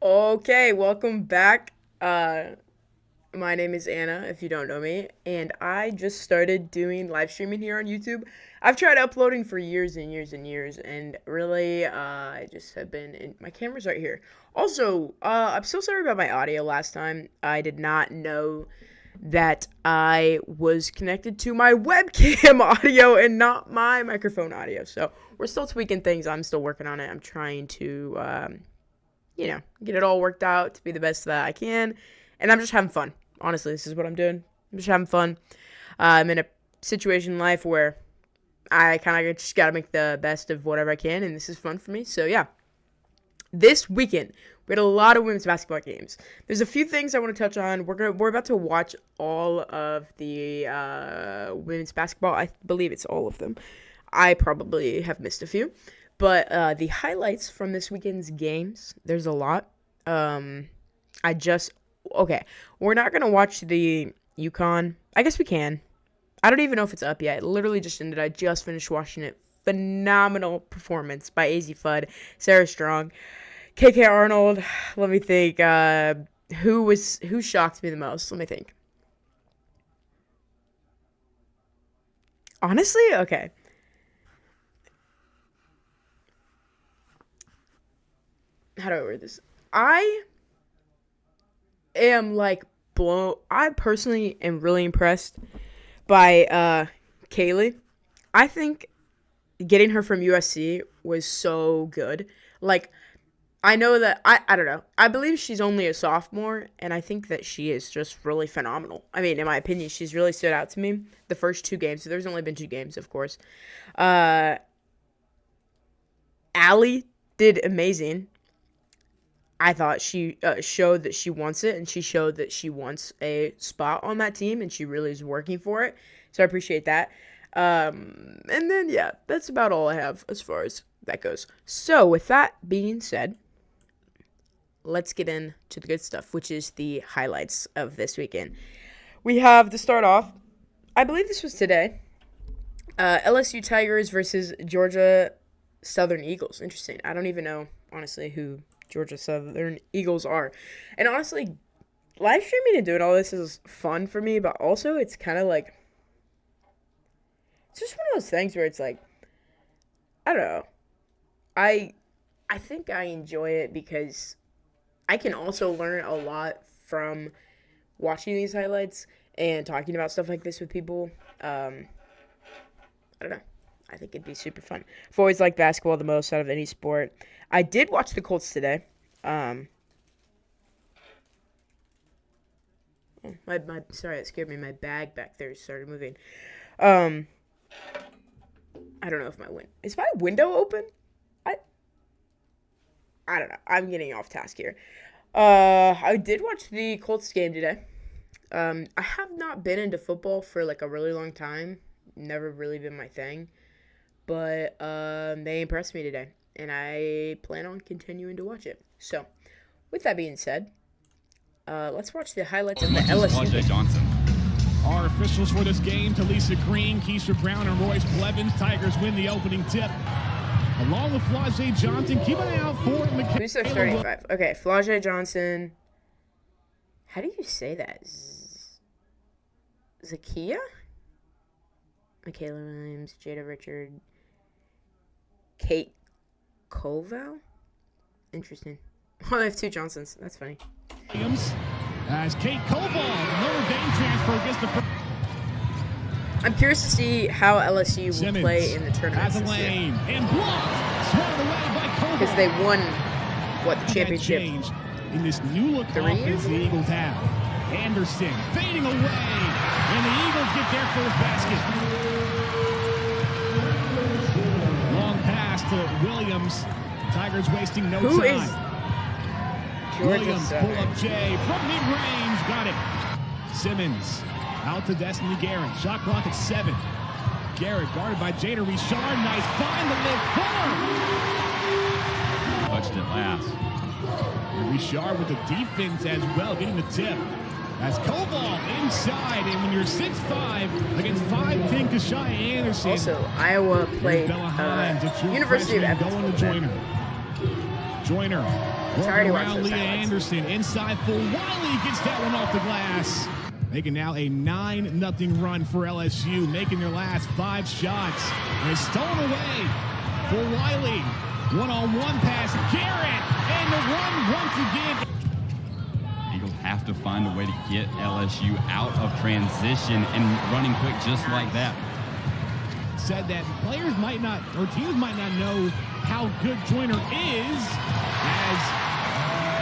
Okay, welcome back. My name is Anna, if you don't know me, and I just started doing live streaming here on YouTube. I've tried uploading for years and years and years, and really, I just have been in my camera's right here. Also, I'm so sorry about my audio last time. I did not know that I was connected to my webcam audio and not my microphone audio. So we're still tweaking things. I'm still working on it. I'm trying to get it all worked out to be the best that I can. And I'm just having fun. Honestly, this is what I'm doing. I'm just having fun. I'm in a situation in life where I kind of just got to make the best of whatever I can, and this is fun for me. So, yeah. This weekend, we had a lot of women's basketball games. There's a few things I want to touch on. We're about to watch all of the women's basketball. I believe it's all of them. I probably have missed a few. But the highlights from this weekend's games, there's a lot. Okay, we're not going to watch the UConn. I guess we can. I don't even know if it's up yet. It literally just ended. I just finished watching it. Phenomenal performance by AZ Fudd, Sarah Strong, KK Arnold. Let me think. Who shocked me the most? Let me think. Honestly, okay. How do I word this? I am I personally am really impressed by Kaylee. I think getting her from USC was so good. Like, I know that I don't know. I believe she's only a sophomore, and I think that she is just really phenomenal. I mean, in my opinion, she's really stood out to me the first two games. So there's only been two games, of course. Allie did amazing. I thought she showed that she wants it, and she showed that she wants a spot on that team, and she really is working for it. So I appreciate that. And then, yeah, that's about all I have as far as that goes. So with that being said, let's get into the good stuff, which is the highlights of this weekend. We have to start off, I believe this was today, LSU Tigers versus Georgia Southern Eagles. Interesting. I don't even know, honestly, who Georgia Southern Eagles are. And honestly, live streaming and doing all this is fun for me, but also it's kind of like, it's just one of those things where it's like, I don't know. I think I enjoy it because I can also learn a lot from watching these highlights and talking about stuff like this with people. I don't know. I think it'd be super fun. I've always liked basketball the most out of any sport. I did watch the Colts today. Sorry, that scared me. My bag back there started moving. I don't know if is my window open? I don't know. I'm getting off task here. I did watch the Colts game today. I have not been into football for like a really long time. Never really been my thing. But they impressed me today, and I plan on continuing to watch it. So, with that being said, let's watch the highlights of the LSU game. Johnson. Our officials for this game, Talisa Green, Keisha Brown, and Royce Blevins. Tigers win the opening tip. Along with Flau'jae Johnson, keep an eye out for McKay. Who's their starting five? Okay, Flau'jae Johnson. How do you say that? Zakia? Michaela Williams, Jada Richard, Kate Koval? Interesting. Oh, they have two Johnsons. That's funny. Williams, as Kate Koval, Notre Dame transfer, gets the first. I'm curious to see how LSU will play in the tournament this year. And blocked, swatted away by Koval. Because they won, the championship? In this new look offense the Eagles have. Anderson fading away, and the Eagles get their first basket. Long pass to Williams. Tigers wasting no time. Who is Williams pull up Jay from mid-range. Got it. Simmons out to Destiny Garrett. Shot clock at 7. Garrett guarded by Jada Richard. Nice find to live far. Touched it last. And Richard with the defense as well, getting the tip. As Koval inside, and when you're 6'5" against 5'10" Kashaya Anderson. Also, Iowa played University of Evansville. Joyner already working watched around those Leah highlights. Anderson. Inside for Wiley. Gets that one off the glass. Making now a 9-0 run for LSU. Making their last 5 shots. And it's stolen away for Wiley. One-on-one pass. Garrett. And the run once again. Eagles have to find a way to get LSU out of transition and running quick just like that. Said that players might not, or teams might not know how good Joyner is as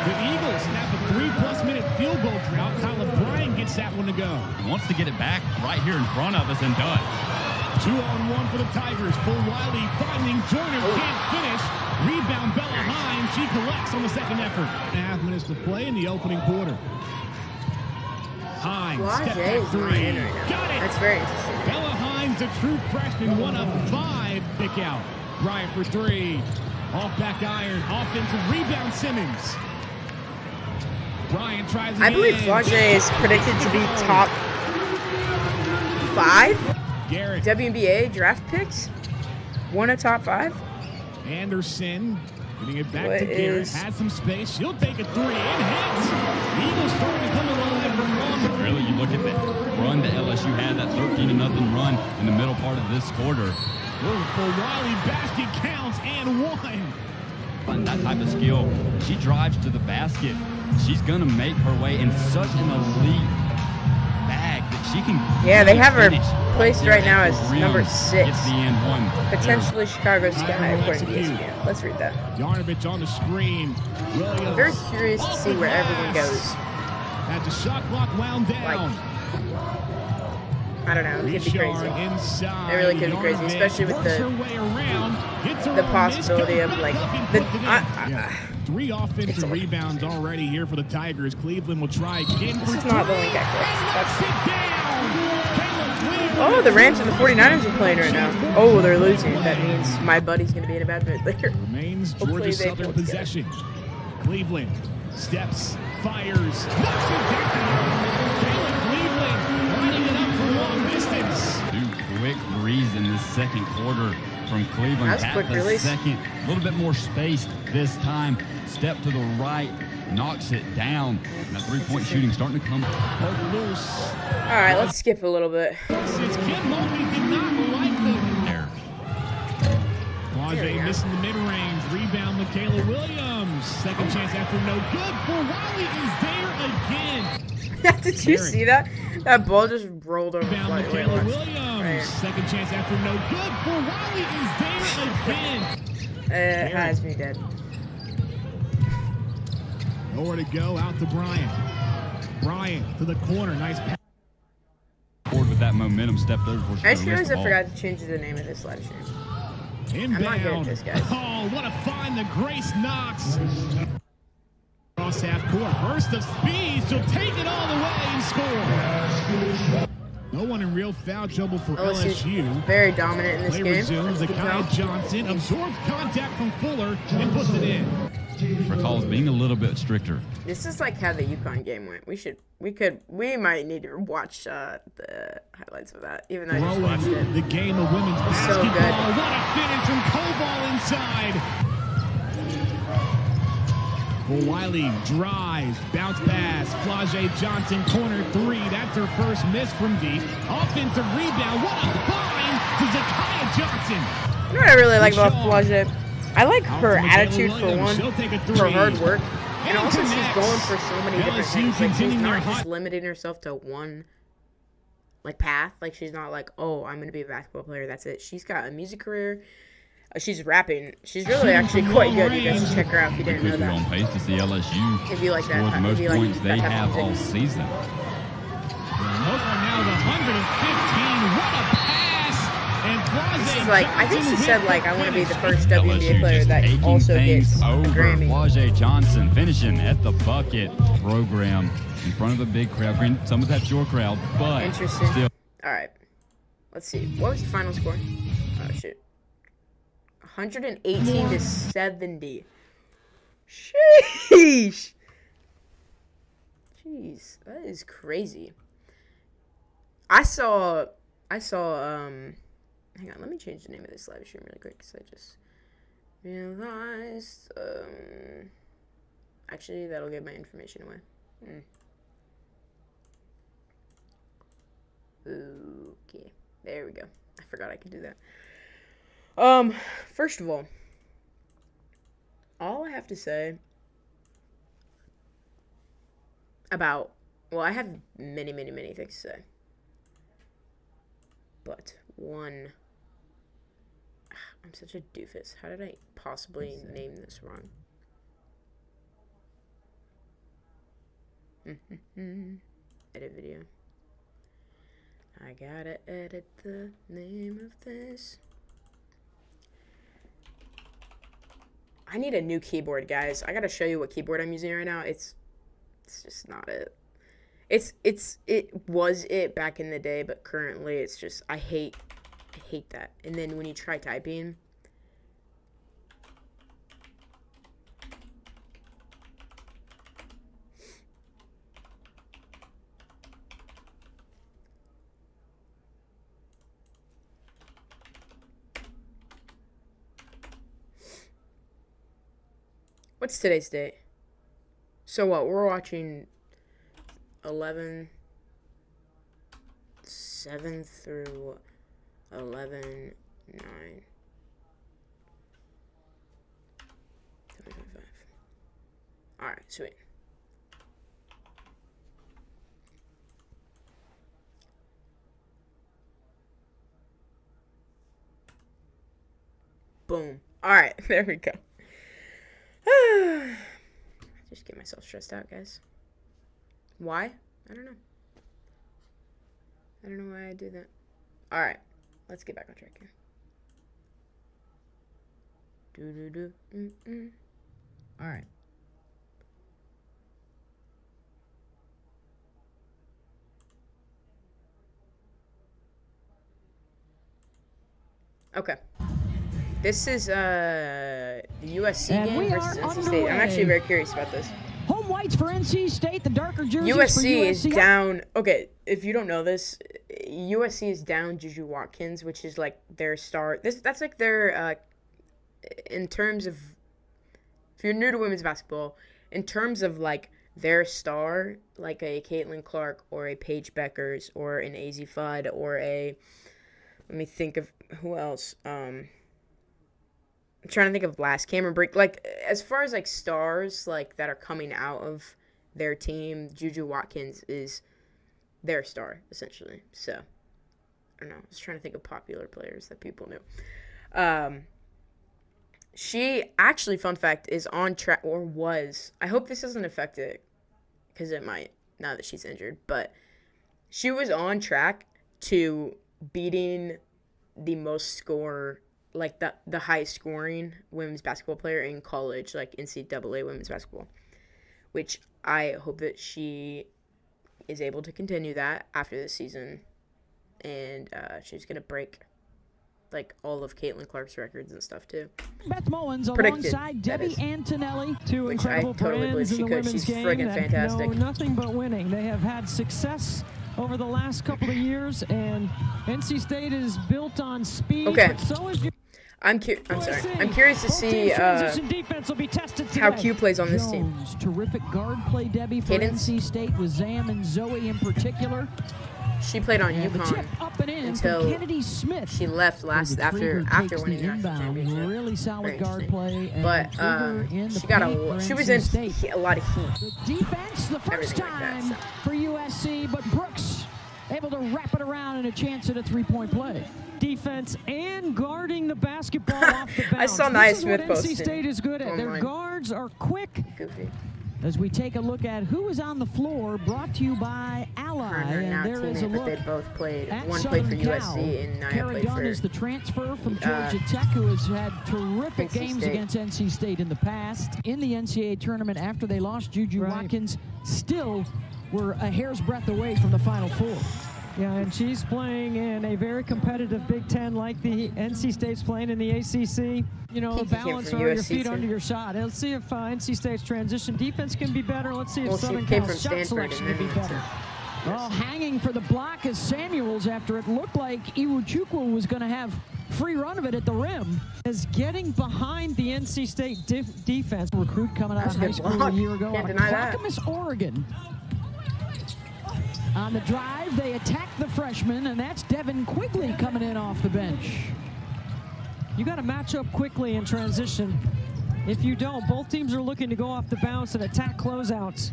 the Eagles snap a 3+ minute field goal drought. Tyler Bryant gets that one to go. Wants to get it back right here in front of us and does. 2-on-1 for the Tigers. For Wiley finding Joyner, can't finish. Rebound Bella Hines. She collects on the second effort. 1.5 minutes to play in the opening quarter. Hines, step Flage back is not three. in right now. Got it. That's very interesting. Bella Hines, a true freshman, 1 of 5. Pick out. Bryant for 3. Off back iron. Offensive rebound Simmons. Bryant tries again. I believe Flage is predicted to be top 5 Garrett. WNBA draft picks. One of top 5. Anderson getting it back What to Garrett. is- Has some space. She'll take a 3 and hits. Eagles starting to come alive from long. Really, you look at the run that LSU had, that 13-0 run in the middle part of this quarter. For Wiley, basket counts and 1. And that type of skill, she drives to the basket. She's going to make her way in such an elite bag that she can. Yeah, they have her finish placed there right at now the as rim, number 6. Gets the end one. Potentially Chicago Sky, according to ESPN. Let's read that. Yarnovich on the screen. Williams. I'm very curious to see where everyone goes. As the shot clock wound down. I don't know. It could be Richard crazy. inside. It really could be crazy, Yarnovich especially with works the- her way around, gets her the own possibility miss, of, comes like, back up and the- puts it in. I- 3 It's offensive a- rebounds already here for the Tigers. Cleveland will try again for This is not the 3. link I clicked. That's- Sit down. Caleb Cleveland. Oh, the Rams and the 49ers are playing right now. Oh, they're losing. That means my buddy's going to be in a bad mood later. Remains Hopefully Georgia they Southern pull it together. possession. Cleveland steps, fires, knocks it down. Caleb Cleveland lining it up for long distance. 2 quick threes in the second quarter from Cleveland. That's At quick the release. second, a little bit more spaced this time. Step to the right, knocks it down. And that 3-point shooting starting to come. Poke loose. All right, let's skip a little bit. Since Kim Mulkey did not like the There. There we Flage go. missing the mid-range. Rebound, Michaela Williams. Second chance after no good. For Wiley is there again. Did you see that? That ball just rolled over. Rebound, Flage. Wait, Michaela watch. Williams. Right. Second chance after no good. For Wiley is there again. It has me dead. Nowhere to go. Out to Bryant. Bryant to the corner. Nice pass. Forward with that momentum, stepped over. I just realized I forgot to change the name of this live stream. Inbound. not good at this, guys. Oh, what a find. The Grace Knox. Cross half court. Burst of speed. She'll take it all the way and score. No one in real foul trouble for LSU's LSU. very dominant in this Play game. resumes. as you can Zakiya tell. Johnson absorbs contact from Fuller and puts it in. Recalls being a little bit stricter. This is like how the UConn game went. We might need to watch the highlights of that, even though I just watched Growing it. the game of women's It's so basketball. good. What a finish from Cobal inside. For Wiley, drives, bounce pass, Flage Johnson, corner 3. That's her first miss from deep. Offensive rebound. What a find to Zakiya Johnson. You know what I really like about Flage? I like her Out to Michaela attitude for Williams. one, She'll take a her 3. hard work, and And also she's connects. going for so many different LSU things. Like she's continuing their not just hot- limiting herself to one like path. Like she's not like, oh, I'm gonna be a basketball player. That's it. She's got a music career. She's rapping. She's really actually quite good. You guys should check her out if you didn't know Because we're on that. pace to see LSU If you like that, score the if most you like points that they type of have all music. season. And those are now the 115. What a pass. And Flage This is like, I think she Johnson said with like, the I want to be the finish. first WNBA LSU player just that taking also things gets a over. Grammy. Flage Johnson finishing at the bucket program in front of a big crowd. Granted, some of that's your crowd, but Interesting. still. All right. Let's see. What was the final score? Oh, shit. 118 to 70. Sheesh. Jeez, that is crazy. I saw, hang on, let me change the name of this live stream really quick because I just realized, actually, that'll give my information away. Okay, there we go. I forgot I could do that. First of all I have to say about, well, I have many things to say, but one, I'm such a doofus. How did I possibly name this wrong? Edit video. I gotta edit the name of this. I need a new keyboard, guys. I gotta show you what keyboard I'm using right now. It's just not it. It was it back in the day, but currently it's just, I hate that. And then when you try typing, what's today's date? So what? We're watching 11/7 through 11/9. Alright, sweet. Boom. Alright, there we go. I just get myself stressed out, guys. Why? I don't know. I don't know why I do that. Alright, let's get back on track here. Alright. Okay. This is the USC game versus NC State. I'm actually very curious about this. Home whites for NC State, the darker jerseys USC for USC is down. Okay, if you don't know this, USC is down Juju Watkins, which is like their star. That's like their in terms of, if you're new to women's basketball, in terms of like their star, like a Caitlin Clark or a Paige Beckers or an AZ Fudd or a, let me think of who else. I'm trying to think of last Cameron Brink. Like, as far as like stars like that are coming out of their team, Juju Watkins is their star essentially. So I don't know. I was trying to think of popular players that people knew. She actually, fun fact, is on track, or was. I hope this doesn't affect it, because it might now that she's injured. But she was on track to beating the most score, like the highest scoring women's basketball player in college, like NCAA women's basketball, which I hope that she is able to continue that after this season, and she's gonna break like all of Caitlin Clark's records and stuff too. Beth Mullins Predicted, alongside Debbie Antonelli, two which I incredible totally believe brands in she the could. women's She's game friggin' that fantastic. know nothing but winning. They have had success over the last couple of years, and NC State is built on speed. Okay. But so is I'm sorry. I'm curious to see how Q plays on this team. Jones, terrific guard play, Debbie, for Cadence. NC State with Zam and Zoe in particular. She played on And the UConn tip up and in until from Kennedy Smith. she left last The after Trigger takes winning the the national inbound. championship. Really solid Very guard interesting. play. And But Trigger in the she got paint she for was NC in State. a lot of heat. The defense, the first Everything like that, time so. for USC, but Brooks able to wrap it around and a chance at a three-point play. Defense and guarding the basketball off the bounce. I saw Nia This is what Smith NC posting State is good at. Their online. guards are quick. Goofy. As we take a look at who is on the floor, brought to you by Ally. Her and her now And there is a teammate, but look they both played. at One played for Southern Cal. USC and Nia Kara played Dunn for is the transfer from Georgia uh, Tech, who has had terrific NC games State. against NC State in the past. In the NCAA tournament after they lost, Juju Right. Watkins still were a hair's breadth away from the Final Four. Yeah, and she's playing in a very competitive Big Ten like the NC State's playing in the ACC. You know, Kiki came balance from or your USC feet too. under your shot. Let's see if NC State's transition defense can be better. Let's see if Well, she Southern came Cal's from shot Stanford selection and can be then better. Well, hanging for the block is Samuels after it looked like Iwuchukwu was going to have free run of it at the rim. Is getting behind the NC State defense. Recruit coming out That's of a high good school block. a year ago Can't out of deny that. Clackamas, Oregon. On the drive, they attack the freshman, and that's Devin Quigley coming in off the bench. You got to match up quickly in transition. If you don't, both teams are looking to go off the bounce and attack closeouts.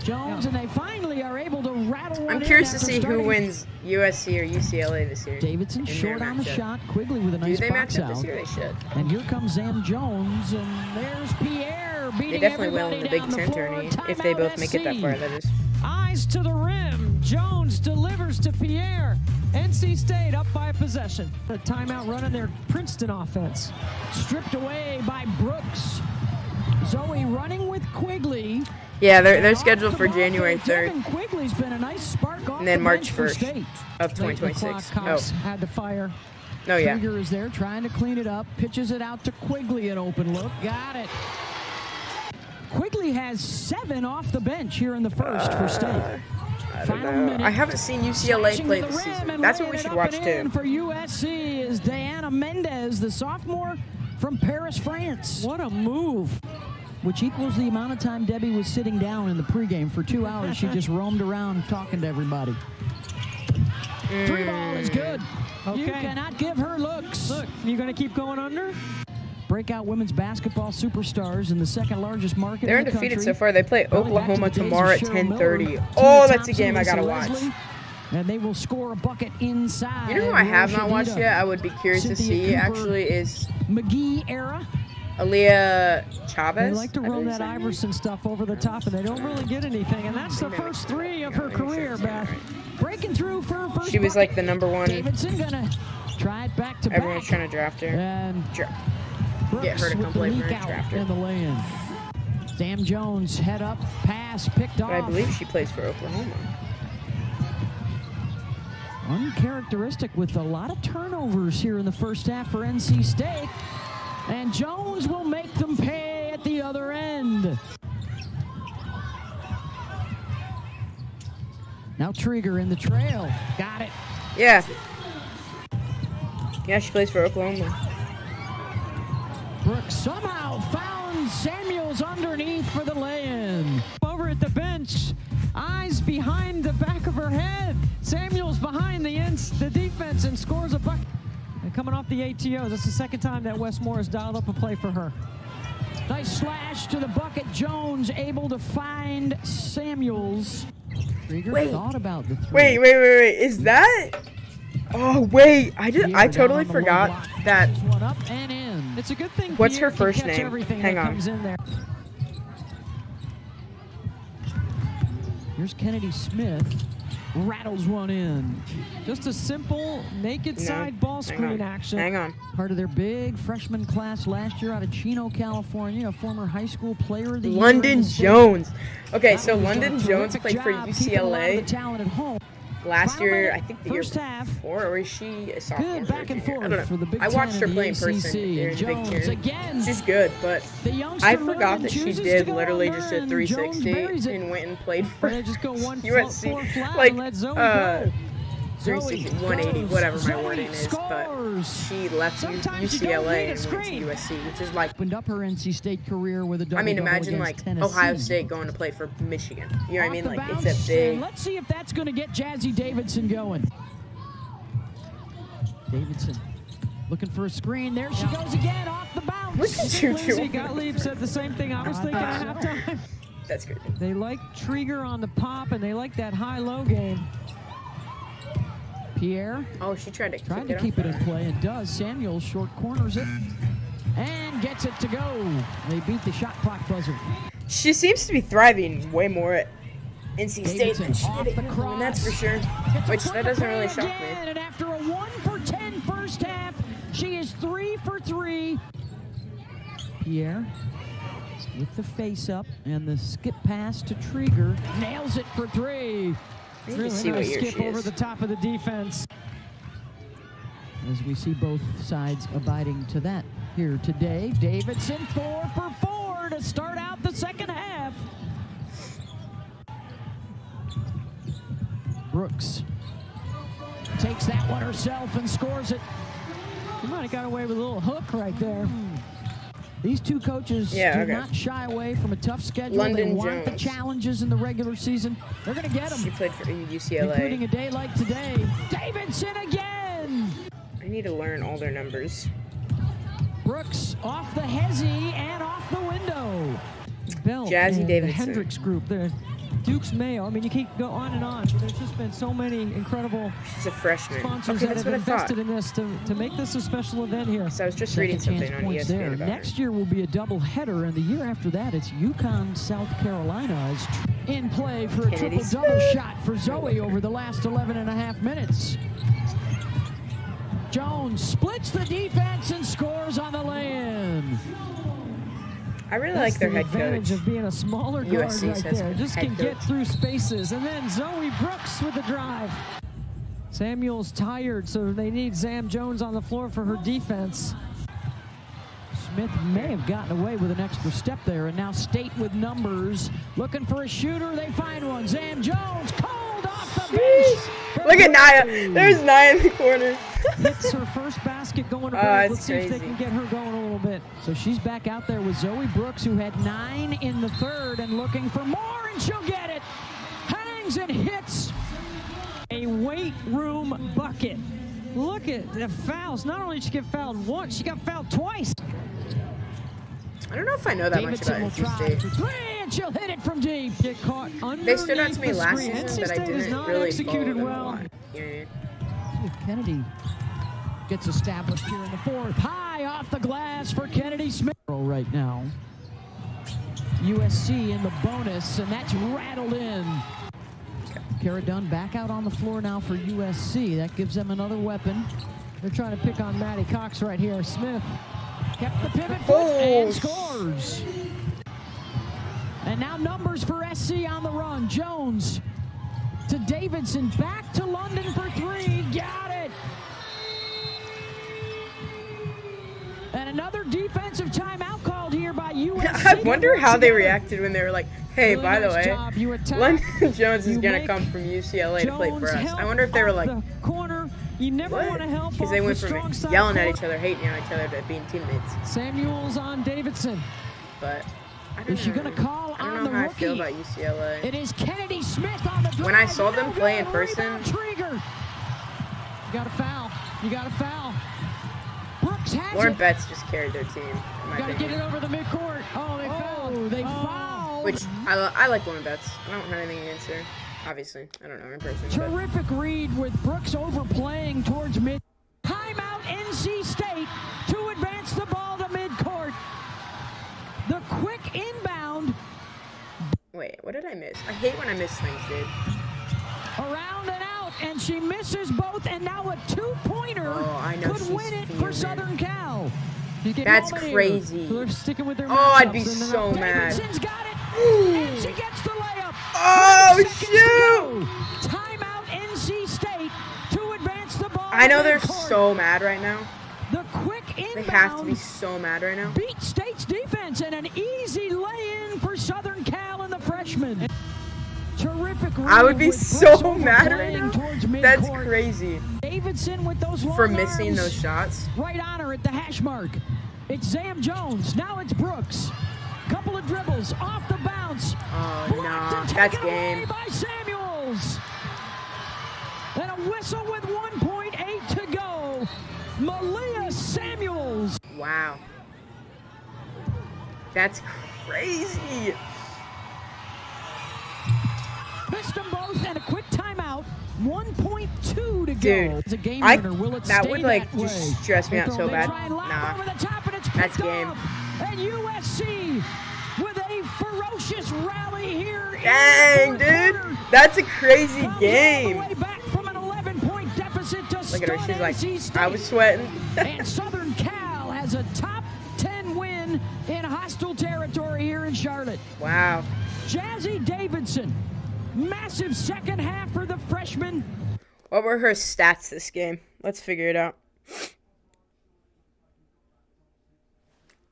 Jones, and they finally are able to rattle one I'm in curious to after see who starting. wins USC or UCLA this year. Davidson in their short on the matchup. shot. Quigley with a Do nice they match box up this out. year? They should. And here comes Sam Jones, and there's Pierre beating They definitely will everybody in the Big down the Ten floor. tourney if they Timeout both make it that SC. far. That is. Eyes to the rim. Jones delivers to Pierre. NC State up by a possession. The timeout running their Princeton offense. Stripped away by Brooks. Zoe running with Quigley. Yeah, they're Off scheduled the for ball January fake, 3rd Devin Quigley's been a nice spark off and then the March bench for 1st State. of Late in the 2026. clock, Cox had to fire. Oh, yeah. Krieger is there trying to clean it up. Pitches it out to Quigley, an open look. Got it. Quigley has 7 off the bench here in the first for State. I don't Final know. minute. I haven't seen UCLA Slashing play to the this rim season. and That's what laying we it should up watch and in too. For USC is Diana Mendez, the sophomore from Paris, France. What a move. Which equals the amount of time Debbie was sitting down in the pregame. For 2 hours, she just roamed around talking to everybody. 3 ball is good. You Okay. cannot give her looks. Look, you going to keep going under? Breakout women's basketball superstars in the second largest market They're in the undefeated country. so far. They play Going back to Oklahoma the days of tomorrow at Cheryl 10:30. Miller, Oh, Tina that's a game I Thompson, gotta Lisa watch. Leslie, and they will score a bucket inside. You know who I have not watched Rashida yet? I would be curious to Cynthia see Cooper. actually is McGee era. Aaliyah Chavez. They like to I run believe that is her name. Iverson stuff over the top, and they don't really get anything. And that's the first 3 of her career, Beth. Breaking through for her first She was bucket. like the number one. Davidson gonna try it back to Everyone's back. trying to draft her. And Brooks Get her to with come the play for leak her, out draft her. in the lay-in. Sam Jones head up, pass picked off. But I believe she plays for Oklahoma. Uncharacteristic with a lot of turnovers here in the first half for NC State. And Jones will make them pay at the other end. Now Trieger in the trail. Got it. Yeah. Yeah, she plays for Oklahoma. Brooks somehow found Samuels underneath for the lay-in. Over at the bench, eyes behind the back of her head. Samuels behind the defense and scores a bucket. And coming off the ATO, that's the second time that Wes Moore has dialed up a play for her. Nice slash to the bucket. Jones able to find Samuels. Trieger thought about the three. Wait. Is that? Oh wait, I Pierre totally down on the low forgot block. that. This one up and in. It's a good thing. What's Pierre her can first catch name? Everything Hang that on. comes in there. Here's Kennedy Smith. Rattles one in. Just a simple naked No, side ball hang screen on. action. Hang on. Part of their big freshman class last year out of Chino, California. A former high school player of the year. in London the state. Jones. Okay, That so was a London Jones terrific played for job keeping a lot of the UCLA talent at home. last Final year. minute, I think the year first half. before, or is she a sophomore? Good or back and junior? forth I don't know. for the Big I Ten watched her and play in the person ACC. during the Big Jones Ten. again. She's good, but The youngster I forgot London that she chooses to did go literally under, just a and 360 Jones buries it. and went and played for Or they just go 1 USC. 4 flat Like, and let Zoe go. 360, Zoe 180, goes. whatever my Zoe wording is, but scores. she left Sometimes you don't UCLA need a and went to screen. USC, which is like, Opened up her NC State career with a double I mean, double imagine against like Tennessee. Ohio State going to play for Michigan. You know what I Off mean? the Like, bounce, it's a big. and let's see if that's going to get Jazzy Davidson going. Davidson looking for a screen. There she goes again off the bounce. Look at you Lindsay doing. Gottlieb said the same thing I was thinking at halftime. That's good. They like Trieger on the pop, and they like that high-low game. Pierre Oh, she tried to trying kick to keep it in off. play and does. Samuel short corners it and gets it to go. They beat the shot clock buzzer. She seems to be thriving way more at NC State Davidson than she off did the at UConn, that's for cross. sure. Gets a Which quick that doesn't really play shock again, me. And after a 1 for 10 first half, she is 3 for 3. Pierre with the face up and the skip pass to Trieger. Nails it for 3. You Really can see what nice year skip she over is. the top of the defense. As we see both sides abiding to that here today. Davidson 4 for 4 to start out the second half. Brooks takes takes that one herself and scores it. You might have got away with a little hook right there. These two coaches do not shy away from a tough schedule. London they want Jones. the challenges in the regular season. They're going to get them. She played for UCLA. Including a day like today. Davidson again. I need to learn all their numbers. Brooks off the hezzy and off the window. Bell Jazzy and Davidson. the Hendricks group, the Dukes Mayo. I mean, you keep go on and on. There's just been so many incredible She's a freshman. sponsors Okay, that that's have what I thought. invested in this to make this a special event here. So I was just reading Second something chance on points ESPN there. about Next her. year will be a double header, and the year after that, it's UConn, South Carolina is in play for a Kennedy triple-double Smith. shot for Zoe over the last 11 and a half minutes. Jones splits the defense and scores on the lay-in. I really That's like their the head advantage coach. of being a smaller guard USC right says there. Just head can get coach. through spaces. And then Zoe Brooks with the drive. Samuel's tired, so they need Zam Jones on the floor for her defense. Smith may have gotten away with an extra step there, and now State with numbers. Looking for a shooter, they find one. Zam Jones, cold off the bench. Look at Naya. There's Naya in the corner. Hits her first basket going to Oh, break. it's Let's see if they crazy. can get her going a little bit. So she's back out there with Zoe Brooks, who had 9 in the third, and looking for more, and she'll get it. Hangs and hits. A weight room bucket. Look at the fouls. Not only did she get fouled once, she got fouled twice. I don't know if I know that much Davidson about will NC try State. for 3, and she'll hit it from deep. Get caught underneath They stood out to me the last screen. season, NC but I State has didn't not really executed follow them well. a lot. You know what I mean? Kennedy gets established here in the fourth. High off the glass for Kennedy Smith right now. USC in the bonus, and that's rattled in. Kara Dunn back out on the floor now for USC. That gives them another weapon. They're trying to pick on Maddie Cox right here. Smith. Kept the pivot foot and Oh, scores. And now numbers for SC on the run. Jones to Davidson, back to London for 3. Got it. And another defensive timeout called here by USC. I wonder how they reacted when they were like, hey, Really by the nice way, job. You attack, London Jones is you going to make come from UCLA to play for Jones us. help I wonder if they were off like, the corner. You never want to help because off they went the from strong side yelling at court. each other, hating on each other, to being teammates. Samuels on Davidson. But I don't Is she know. going to call I on don't the know how I feel rookie? about UCLA. It is Kennedy Smith on the drive. When I saw them No play in good. person- Rebound, Trigger. You got to foul. You got to foul. Brooks has Lauren it. Betts just carried their team, in my Got to get opinion. it over the midcourt. Oh, they fouled. They Oh. fouled. Which, I like Lauren Betts. I don't have anything against her. Obviously, I don't know her in person. But Terrific read with Brooks overplaying towards mid. Timeout NC State to advance the ball to midcourt. The quick inbound wait, what did I miss? I hate when I miss things, dude. around and out, and she misses both, and now a two-pointer Oh, I know could she's win it for fuming. Southern Cal. You get That's moment here. crazy. So they're sticking with their Oh, I'd be matchups, and they're so not- mad. Davidson's got it, and she gets the layup. Oh, 30 seconds to shoot! go. Timeout NC State to advance the ball. I know to they're midcourt. so mad right now. The quick inbound. They have to be so mad right now. Beat State's defense and an easy lay-in for Southern Cal and the freshman. Terrific read I would be with so Brooks mad right overplaying now. towards That's midcourt. crazy. Davidson with those long For missing arms those shots. right on her at the hash mark. It's Zam Jones. Now it's Brooks. Couple of dribbles off the bounce. Oh, Blocked nah. and That's taken away game. by Samuels. And a whistle with 1.8 to go. Malia Samuels. Wow. That's crazy. Missed them both and a quick timeout. 1.2 to go. Dude, It's a game I- winner. Will it that stay would, like, that just way? stress me out so They bad. try and lob Nah. over the top, and it's That's picked game. off. And USC with a ferocious rally here. in Dang, the fourth dude. quarter. That's a crazy Comes all game. the way back from an 11-point deficit to Look at her. stun She's like, NC State. I was sweating. And Southern Cal has a top 10 win in hostile territory here in Charlotte. Wow. Jazzy Davidson, massive second half for the freshman. What were her stats this game? Let's figure it out.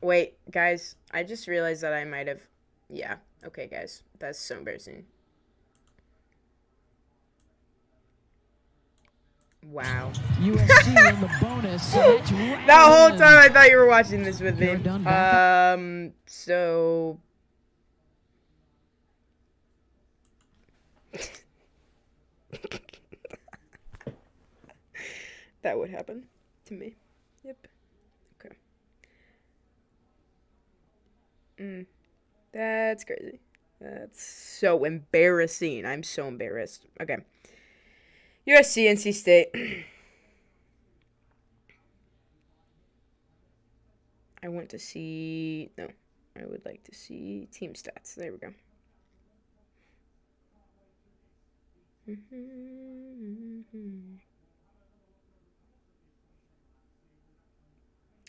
Wait, guys. I just realized that I might have... Yeah. Okay, guys. That's so embarrassing. Wow. USC in the bonus. So that's right That whole on. time I thought you were watching this with me. You're done, back So that would happen to me. Yep. Okay. That's crazy. That's so embarrassing. I'm so embarrassed. Okay. USC, NC State. I want to see... No. I would like to see team stats. There we go.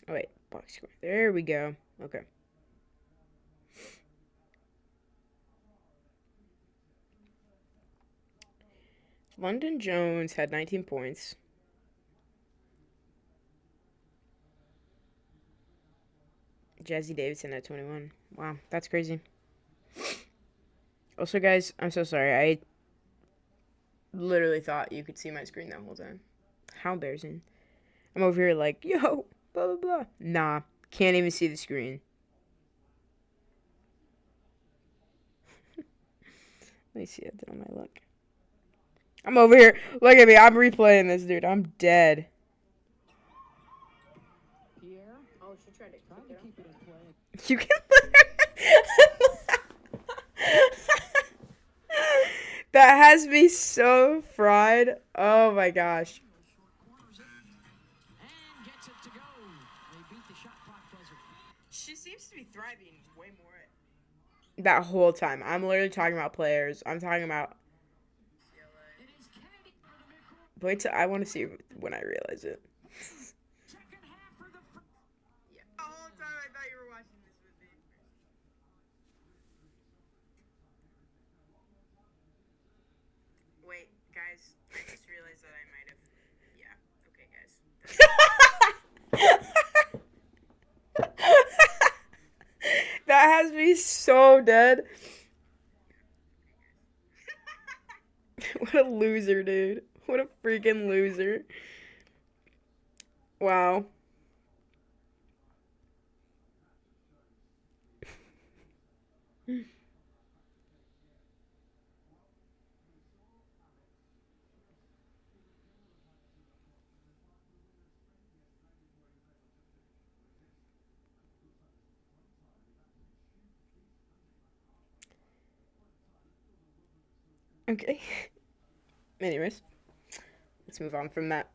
Oh, wait. Box score. There we go. Okay. London Jones had 19 points. Jazzy Davidson at 21. Wow, that's crazy. Also, guys, I'm so sorry. I literally thought you could see my screen that whole time. How embarrassing. I'm over here like, yo, blah, blah, blah. Nah, can't even see the screen. Let me see it on my luck. I'm over here. Look at me. I'm replaying this, dude. I'm dead. Pierre? Oh, she tried to Keep it in play. You can. That has me so fried. Oh my gosh. And gets it to go. They beat the shot clock buzzer. She seems to be thriving way more. That whole time. I'm literally talking about players. I'm talking about. Wait till I want to see when I realize it. Yeah. The whole time I thought you were watching this with me. Wait, guys. I just realized that I might have. Yeah. Okay, guys. That has me so dead. What a loser, dude. What a freaking loser. Wow. Okay. Anyways, let's move on from that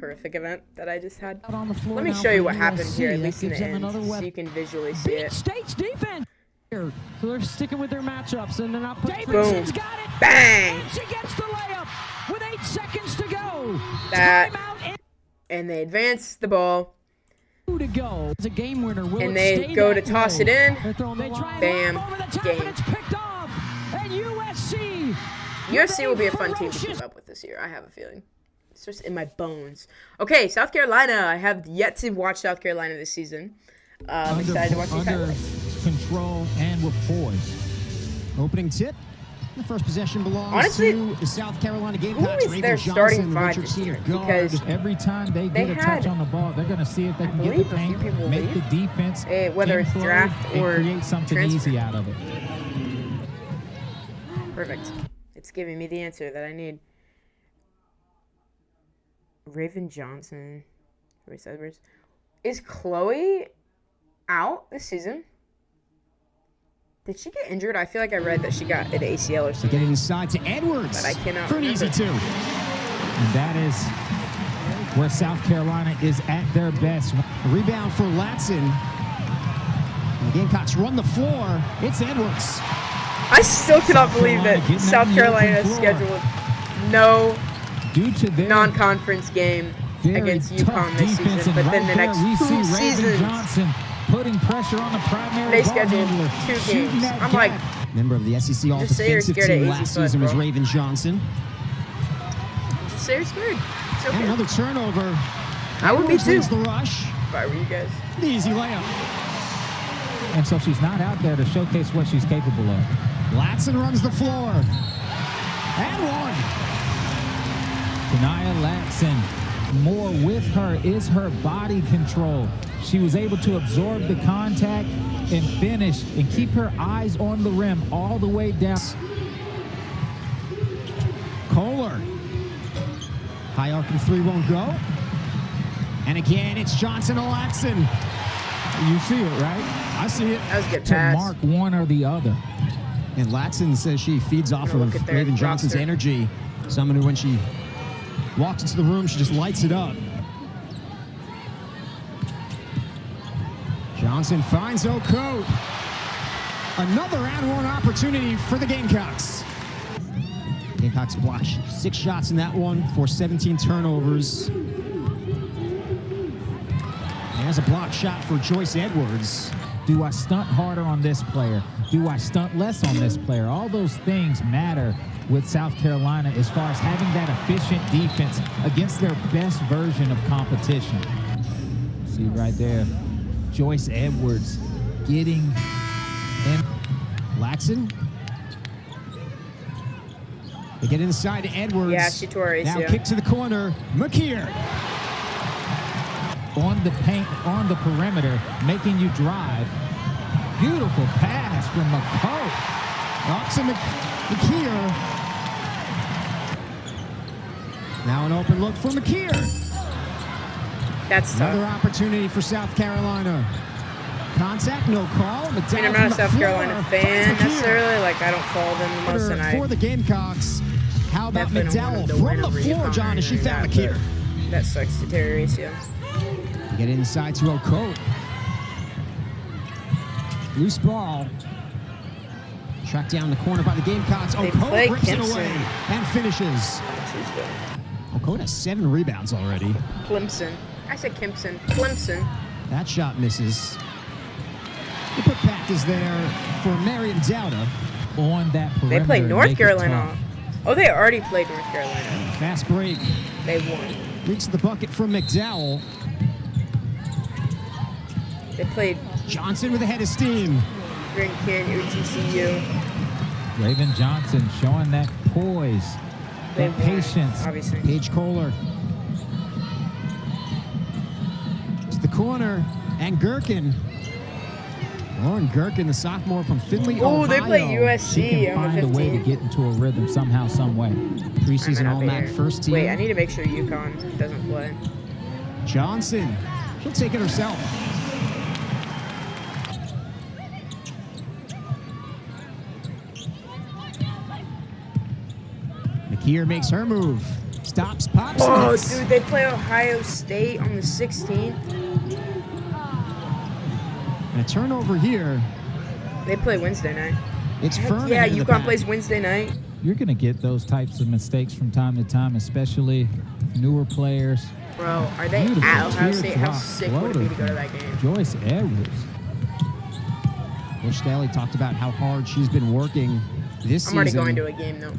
horrific event that I just had. Out on the floor Let me now show you for what happened USC. here, at That least in gives the them end, another so weapon. you can visually see Beat it. State's defense. So they're sticking with their matchups, and they're not putting. Boom. Davidson's got it. Bang! And she gets the layup with 8 seconds to go. That- Timeout And they advance the ball, and 2 to go. It's a game winner. Will and it they stay go to that toss way? it in. They're throwing the line. Bam. Over the top, Game. and it's picked off. And USC. USC will be a fun team to keep up with this year. I have a feeling. It's just in my bones. Okay, South Carolina. I have yet to watch South Carolina this season. I'm excited to watch these under highlights. control and with poise. Opening tip. The first possession belongs Honestly, to the South Carolina Who Gamecocks. is Raven their Johnson, starting the five Richard this year? Senior guard. Because Every time they They get a touch had- on the ball, they're going to see if they can get believe the a few paint, people make the leave. defense, Whether it's implode, draft and or create something transfer. easy out of it. Perfect. It's giving me the answer that I need. Raven Johnson. Is Chloe out this season? Did she get injured? I feel like I read that she got an ACL or Get something. it inside to Edwards. But I cannot for an easy remember. 2. And that is where South Carolina is at their best. Rebound for Latson. The Gamecocks run the floor. It's Edwards. I still cannot believe Carolina that getting South out in the open Carolina floor. scheduled no Due to their non-conference game very against tough UConn this defense, season, and but then right the there next we 2 see Raven seasons, Johnson putting pressure on the primary they ball scheduled handler, 2 shooting games. that I'm like, gap. Member of the SEC Just say you're All-Defensive scared of Team easy last foot, season was bro. Raven Johnson. just say you're scared. It's And okay. another turnover. I would be Edwards too wins the rush. if I were you guys. The easy layup. And so she's not out there to showcase what she's capable of. Latson runs the floor. And 1. Nia Latson. More with her is her body control. She was able to absorb the contact and finish and keep her eyes on the rim all the way down. Kohler. High arcing three won't go. And again, it's Johnson to Latson. You see it, right? I see it. That was a good To pass. mark one or the other. And Latson says she feeds off Gonna look of at their Raven Johnson's roster. energy. Someone who, when she walks into the room, she just lights it up. Johnson finds Okoth. Another and one opportunity for the Gamecocks. Gamecocks blocked 6 shots in that one for 17 turnovers. There's a block shot for Joyce Edwards. Do I stunt harder on this player? Do I stunt less on this player? All those things matter with South Carolina as far as having that efficient defense against their best version of competition. See right there, Joyce Edwards getting in. Latson. They get inside to Edwards. Yeah, she tore her Now ACL. kick to the corner. McKeer. On the paint, on the perimeter, making you drive. Beautiful pass from McCoat. Up to McKeer. Now an open look for McKeer. That's Another tough. opportunity for South Carolina. Contact, no call. I mean, I'm not a South Carolina fan necessarily. Like, I don't follow them the most, and I For the Gamecocks. How about definitely don't want McDowell them to win from the over floor, UConn John, or as she anything found like that, McKeer. but that sucks to tear her ACL. They get inside to Okoth. Loose ball. Tracked down the corner by the Gamecocks. They play Okoth rips it Kimpson. away and finishes. Tuesday. Okoth has 7 rebounds already. Clemson. I said Kimpson. Clemson. That shot misses. The putback is there for Mariam Dowda. On that perimeter. They play and North make it Carolina. tough. Oh, they already played North Carolina. Fast break. They won. Leaks the bucket from McDowell. They played Johnson with a head of steam. Grand Canyon, UTCU. Raven Johnson showing that poise, They that won, patience. obviously. Paige Kohler. To the corner. And Gherkin. Lauren Gherkin, the sophomore from Findlay, Oh, Ohio. they play She USC can on find the a way to 15th. get into a rhythm somehow, some way. Preseason I'll be All-MAC there. first team. Wait, I need to make sure UConn doesn't play. Johnson. She'll take it herself. McKeer makes her move. Stops, pops. Oh, hits. dude, they play Ohio State on the 16th. And a turnover here. They play Wednesday night. It's Heck Furman. yeah, in the UConn pack. plays Wednesday night. You're going to get those types of mistakes from time to time, especially newer players. Bro, are they Beautiful at Ohio State? How teardrop sick would it be to go to that game? Joyce Edwards. Coach Staley talked about how hard she's been working this I'm already season. going to a game, though.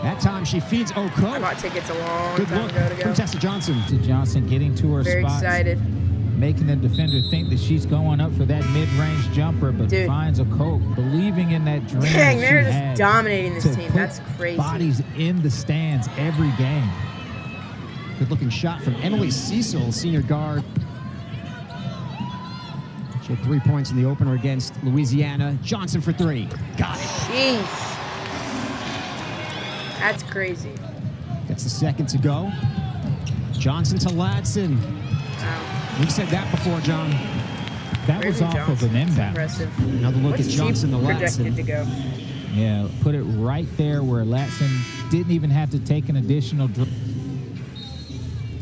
That time she feeds I Okoth. bought tickets a long Good time look ago to from go. Tessa Johnson. To Johnson getting to her Very spots, excited. making the defender think that she's going up for that mid-range jumper, but Dude. finds a coat, believing in that dream. Dang, that they're she just had dominating this to team. put That's crazy. Bodies in the stands every game. Good looking shot from Emily Cecil, senior guard. She had 3 points in the opener against Louisiana. Johnson for 3. Got it. Jeez. That's crazy. That's the second to go. Johnson to Latson. Wow. We've said that before, John. That was Raven off Johnson, of an that's inbound. impressive. Another look What's at she Johnson to projected Latson. to go? Yeah, put it right there where Latson didn't even have to take an additional dribble.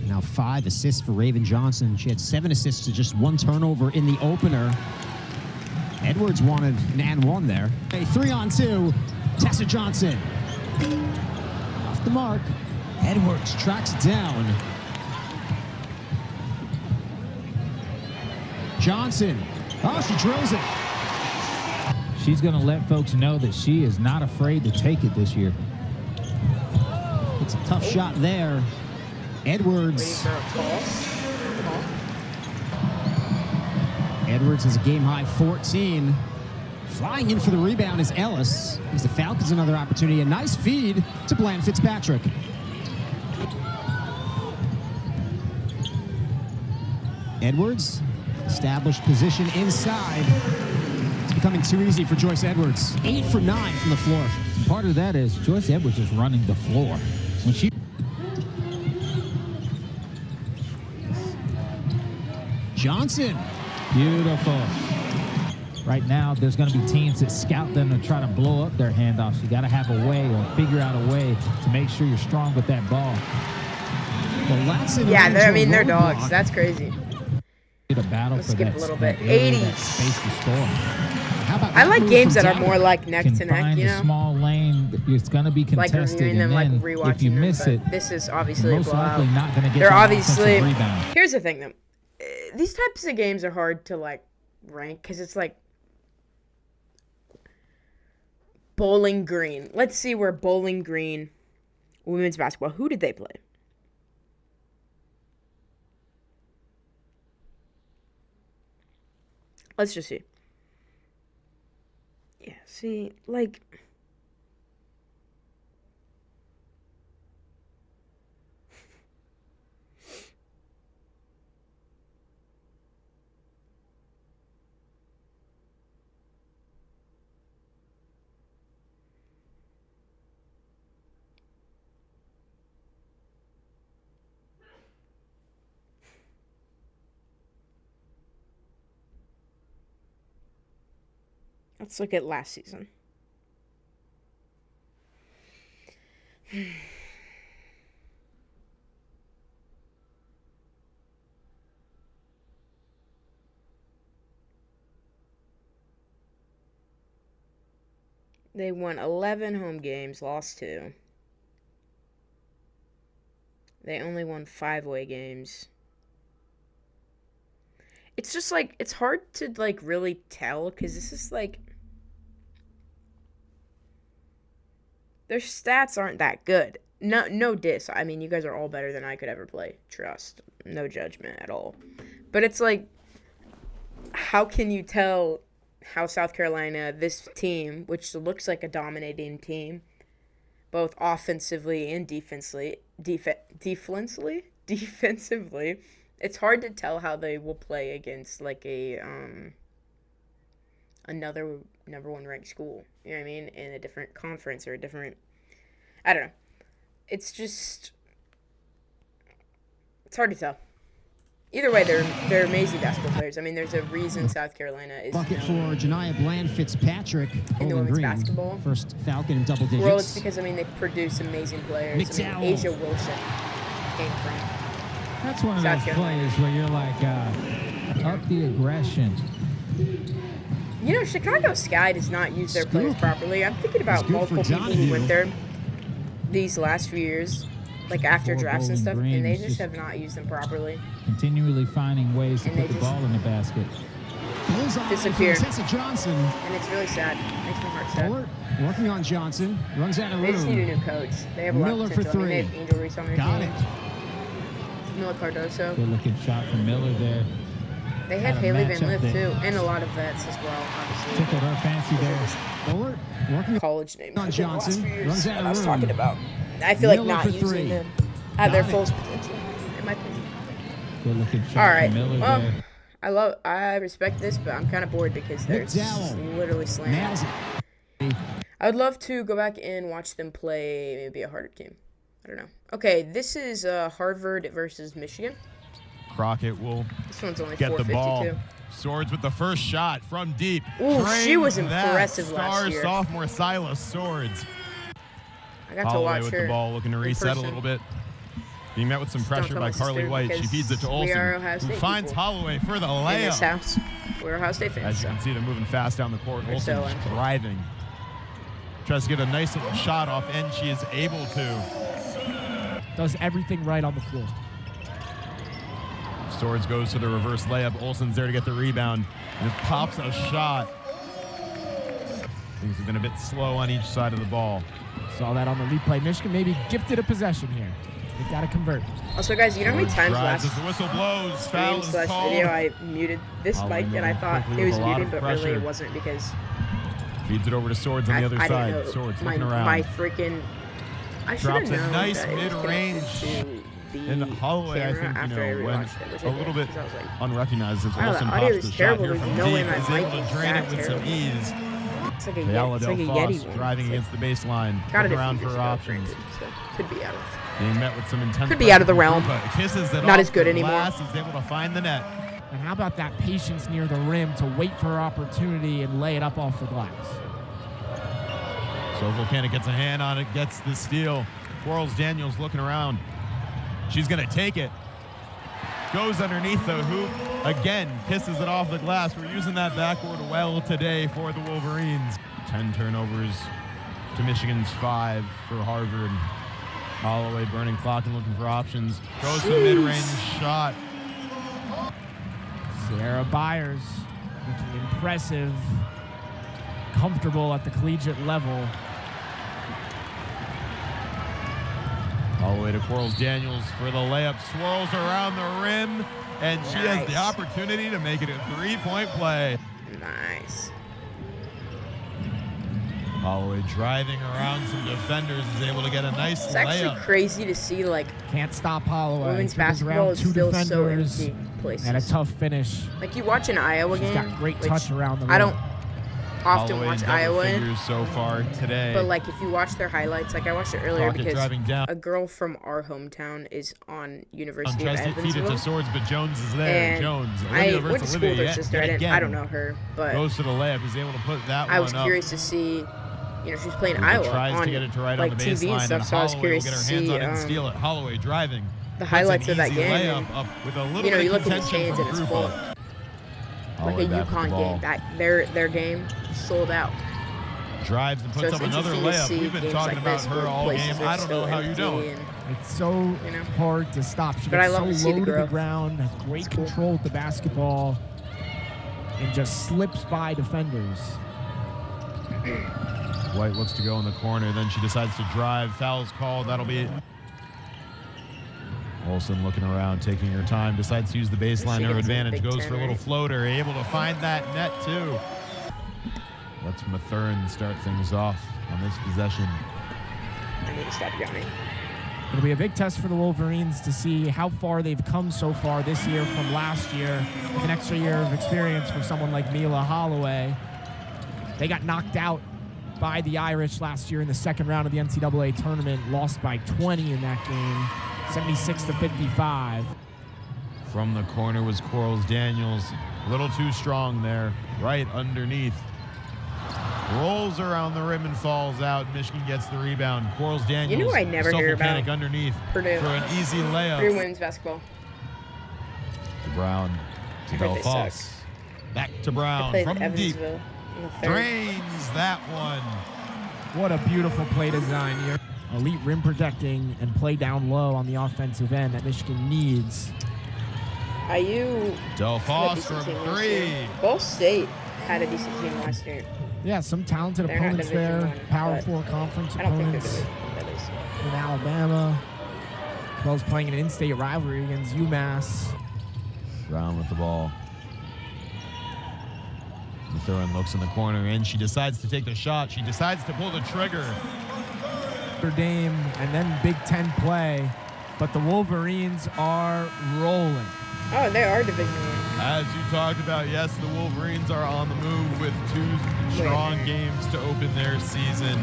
Now 5 assists for Raven Johnson. She had 7 assists to just 1 turnover in the opener. Edwards wanted an and 1 there. A 3-on-2. Tessa Johnson. Off the mark. Edwards tracks down. Johnson. Oh, she drills it. She's going to let folks know that she is not afraid to take it this year. It's a tough shot there. Waiting Edwards. for a call. Edwards has a game-high 14. Flying in for the rebound is Ellis. Gives the Falcons another opportunity. A nice feed to Bland Fitzpatrick. Edwards, established position inside. It's becoming too easy for Joyce Edwards. 8 for 9 from the floor. Part of that is Joyce Edwards is running the floor. When she Johnson. Beautiful. Right now, there's going to be teams that scout them and try to blow up their handoffs. You got to have a way or figure out a way to make sure you're strong with that ball. Well, Latson Yeah, ran I into mean, a they're roadblock. dogs. That's crazy. Get a battle Let's for skip that, a little that bit. area, 80s. that space to score. How about I that like move games from that are Dowd? more like neck Can to neck, find you a know? small lane. It's going to be Like contested, reviewing them, and like then rewatching if you them, miss but it, this is obviously a most likely blowout. not going to get They're you an obviously. offensive rebound. Here's the thing, though. These types of games are hard to like rank because it's like Bowling Green. Let's see where Bowling Green women's basketball. Who did they play? Let's just see. Yeah, see, like. Let's look at last season. They won 11 home games, lost 2. They only won 5 away games. It's just like, it's hard to like really tell because this is like, their stats aren't that good. No diss. I mean, you guys are all better than I could ever play. Trust. No judgment at all. But it's like, how can you tell how South Carolina, this team, which looks like a dominating team, both offensively and defensively, it's hard to tell how they will play against like a another number 1 ranked school. You know what I mean? In a different conference or a different, I don't know. It's just, it's hard to tell. Either way, they're amazing basketball players. I mean, there's a reason South Carolina is Bucket for known Janiyah Bland Fitzpatrick. in the Bowling women's Green. basketball. First Falcon in double digits. Well, it's because, I mean, they produce amazing players. McDowell. I mean, Asia Wilson came from. That's one of South those Carolina. plays where you're like, up the aggression. You know, Chicago Sky does not use their players Scoop. properly. I'm thinking about It's good for multiple people who Donahue. went there these last few years, like after Poor drafts and Bowling stuff, Green and they is just just- have not used them properly. Continually finding ways to And they put the just- ball in the basket. Bullseye disappear. from Tessa Johnson. And it's really sad. Makes my heart sad. Bullard working on Johnson. Runs out of They just need a room. new coach. They have a lot Miller of for potential. I mean, they have three. Angel Reese on their Got team. it. Miller Cardoso. Good looking shot from Miller there. They have Had a Haley Van matchup Lith there. too, and a lot of vets as well, obviously. Tickled her fancy there. Bullard working College names on for the last Johnson. few years Runs out that of I was room. talking about. I feel like Miller not for using three. them at their Got it. full potential, in my opinion. Good looking shot All right, from Miller well, there. I respect this, but I'm kind of bored because they're McDowell. literally slamming. nails it. I would love to go back and watch them play maybe a harder team. I don't know. Okay, this is Harvard versus Michigan. Crockett will This one's only get the ball. 452. Swords with the first shot from deep. Ooh, she was Frames that. impressive last Star year. sophomore Silas Swords. I got to Holloway watch with her the ball, looking to in reset a person. little bit. Being met with some Just don't pressure tell by my Carly sister White. She because feeds it to we are Olsen, Ohio who State finds people Holloway for the in this layup. house. We're Ohio State fans, As you so. can see, they're moving fast down the court. Or so Olsen's I'm told. driving. Tries to get a nice little shot off, and she is able to. Does everything right on the floor. Swords goes to the reverse layup. Olsen's there to get the rebound. And pops a shot. Things have been a bit slow on each side of the ball. Saw that on the replay. Michigan maybe gifted a possession here. They've got to convert. Also, guys, you know how many times Drives last as the whistle blows. Foul stream is / called. video I muted this Holloway mic and I moving thought quickly it with was a lot muted, of but really pressure. it wasn't because Feeds it over to Swords on the other I side. didn't know Swords my, looking around. my freaking. I should have Drops a known nice that it was mid-range connected to the And Holloway, I camera think, after I went rewatched it, which a I little did, bit 'cause I was like, unrecognized as wow, Olsen the audio pops is the shot terrible. here There's from no deep. way my Is mic able is to drain that it with some terrible. ease. It's like a Ayala Yeti, it's like a Del Yeti Foss one. driving It's against the baseline, got it looking a around few for years ago, options. granted, so could be out of. Being met with some intense Could be out of the pressure from realm. Krupa. Kisses it Not off as good the anymore. glass. He's able to find the net. And how about that patience near the rim to wait for her opportunity and lay it up off the glass? So Volcanic gets a hand on it, gets the steal. Quarles Daniels looking around. She's going to take it. Goes underneath the hoop. Again, kisses it off the glass. We're using that backboard well today for the Wolverines. 10 turnovers to Michigan's 5 for Harvard. Holloway burning clock and looking for options. Goes to the mid-range shot. Sierra Byers looking impressive, comfortable at the collegiate level. Holloway to Quarles Daniels for the layup. Swirls around the rim, and she has the Nice. opportunity to make it a three-point play. Nice. Holloway driving around some defenders is able to get a nice It's actually layup. crazy to see like Can't stop Holloway. women's Dribbles basketball around is two still so defenders empty places. and a tough finish. Like you watch an Iowa She's game, got great which touch around the rim. I don't often Holloway watch in double Iowa, figures so far today. but like if you watch their highlights, like I watched it earlier Crockett because driving down. a girl from our hometown is on University of Tries to feed it Evansville. to Swords, but Jones is there. And Jones. I Olivia went to versus school with Olivia her sister. yet I again. don't know her, but Goes to the layup. Is able to put that I one was up. curious to see. You know, she's playing Ruka Iowa tries on to get it to right like on the TV baseline, and stuff, and so I was Holloway curious will to get her hands see on it and steal it. Holloway driving. the Puts highlights an of that easy game. layup And, up with a little you know, bit you of look at the contention stands from and it's Krupa. full. Like Holloway a back with the UConn ball. game, their game sold out. Drives and So puts it's up another interesting to layup. see We've been games talking like about this her where all places game. are I don't know still how you empty don't. and- It's so You know? hard to stop. She But I gets love to so see the low to the growth. ground, has great It's cool. control with the basketball, and just slips by defenders. White looks to go in the corner, then she decides to drive. Foul's called. That'll be it. Olsen looking around, taking her time, decides to use the baseline to her gets a advantage, big goes 10, for a little right? floater, able to find that net too. Lets Mathern start things off on this possession. I need to stop yawning. It'll be a big test for the Wolverines to see how far they've come so far this year from last year, with an extra year of experience for someone like Mila Holloway. They got knocked out by the Irish last year in the second round of the NCAA tournament, lost by 20 in that game, 76-55. From the corner was Quarles Daniels. A little too strong there, right underneath. Rolls around the rim and falls out. Michigan gets the rebound. Quarles Daniels. You know I never hear about Volcanic underneath Purdue. for an easy layup. Purdue women's basketball. To Brown. To I heard they Belfast. suck. Back to I Brown played from deep. Evansville in the third. Drains that one. What a beautiful play design here. Elite rim protecting and play down low on the offensive end that Michigan needs. IU Del had a Foss decent from team last three. year. Ball State had a decent team last year. Yeah, some talented They're not opponents Division there. I, Power but 4 conference I don't think they're opponents Division I, that is. in Alabama, as well as playing an in-state rivalry against UMass. Brown with the ball. Mathurin looks in the corner and she decides to take the shot. She decides to pull the trigger. Notre Dame and then Big Ten play, but the Wolverines are rolling. Oh, they are Division I. As you talked about, yes, the Wolverines are on the move with two strong games to open their season.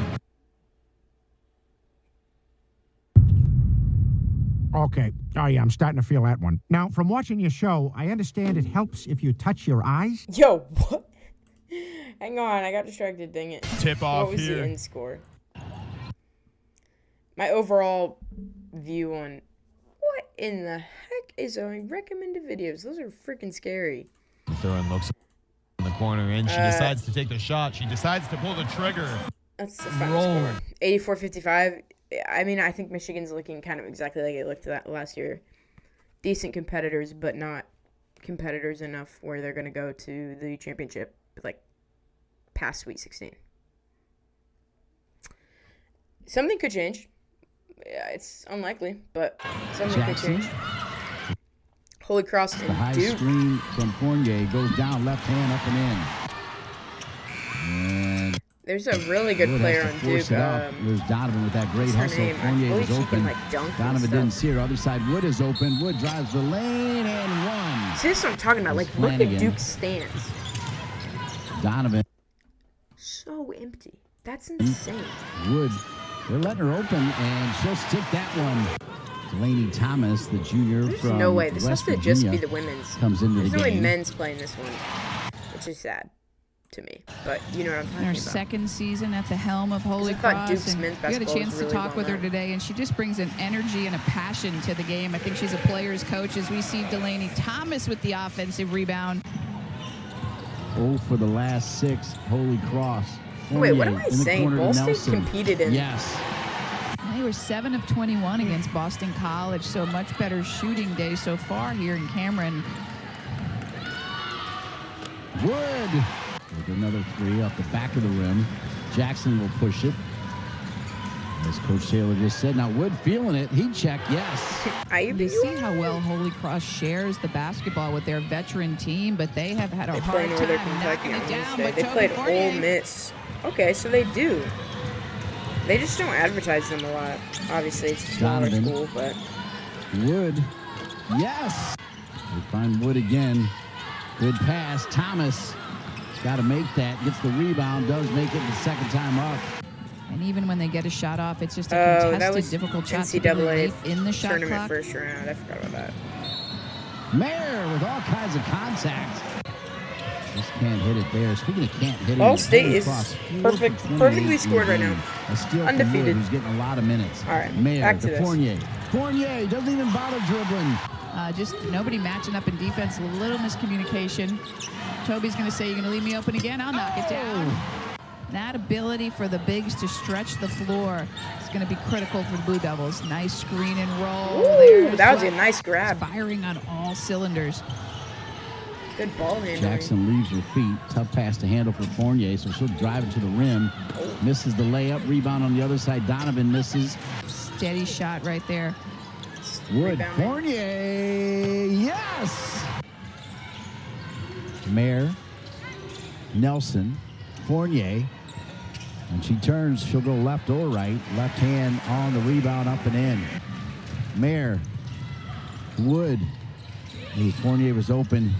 Okay. Oh, yeah, I'm starting to feel that one. Now, from watching your show, I understand it helps if you touch your eyes. Yo, what? Hang on, I got distracted, dang it. Tip off What was here. the end score? My overall view on what in the heck is a recommended videos? Those are freaking scary. Mathurin looks in the corner and she decides to take the shot. She decides to pull the trigger. That's the final score. 84-55. I mean, I think Michigan's looking kind of exactly like it looked that last year. Decent competitors, but not competitors enough where they're going to go to the championship, like past Sweet 16. Something could change. Yeah, it's unlikely, but something could change. Holy Cross The high and Duke. screen from Fournier goes down, left hand up and in. And There's a really good Wood player has on to force Duke. it up. There's Donovan with that great what's her hustle. name? I Fournier believe was she can, open. like, dunk and Donovan stuff. didn't see her. Other side, Wood is open. Wood drives the lane and one. See, this is what I'm talking about. Like, look at Flanagan. Duke's stance. Donovan. So empty. That's insane. Wood. They're letting her open, and she'll stick that one. Delaney Thomas, the junior There's from no way. This has West to just be Virginia, the women's. comes into There's the no way game. men's playing this one, which is sad to me. But you know what I'm talking Her about. second season at the helm of Holy I thought Cross. Duke's And men's we had a basketball was chance really to talk well with her known. today, and she just brings an energy and a passion to the game. I think she's a player's coach as we see Delaney Thomas with the offensive rebound. 0 for the last 6, Holy Cross. Wait, what am Fournier I in the saying? corner to Ball State Nelson. competed in. Yes. They were 7 of 21 against Boston College, so much better shooting day so far here in Cameron. Wood with another 3 off the back of the rim. Jackson will push it. As Coach Taylor just said, now Wood feeling it. He checked, yes. You see how well Holy Cross shares the basketball with their veteran team, but they have had a They hard play time Northern Kentucky knocking on it down. Wednesday. But They Toby played Fournier, Ole Miss. Okay, so they do. They just don't advertise them a lot. Obviously, it's a smaller Donovan. school, but Wood, yes. They find Wood again. Good pass. Thomas got to make that. Gets the rebound. Does make it the second time up. and even when they get a shot off, it's just a that contested, was difficult shot NCAA late in the shot tournament clock. first round. I forgot about that. Mayer with all kinds of contact. Just can't hit it there. Speaking of can't hit it, Ball State Holy is Cross, 4 for 28 perfectly scored right in the now. game. A steal from Undefeated. Wood, who's getting a lot of minutes. All right, Mayer back to to this. Fournier. Fournier doesn't even bother dribbling. Just nobody matching up in defense. A little miscommunication. Toby's going to say, "You're going to leave me open again? I'll knock it down." That ability for the bigs to stretch the floor is going to be critical for the Blue Devils. Nice screen and roll. Ooh, There's that was a Fleck. nice grab. Firing on all cylinders. Good ball handling. Jackson leaves her feet. Tough pass to handle for Fournier, so she'll drive it to the rim. Misses the layup. Rebound on the other side. Donovan misses. Steady shot right there. Wood. Rebounding. Fournier. Yes! Mayer. Nelson. Fournier. When she turns, she'll go left or right. Left hand on the rebound, up and in. Mayer. Wood. Ooh, Fournier was open.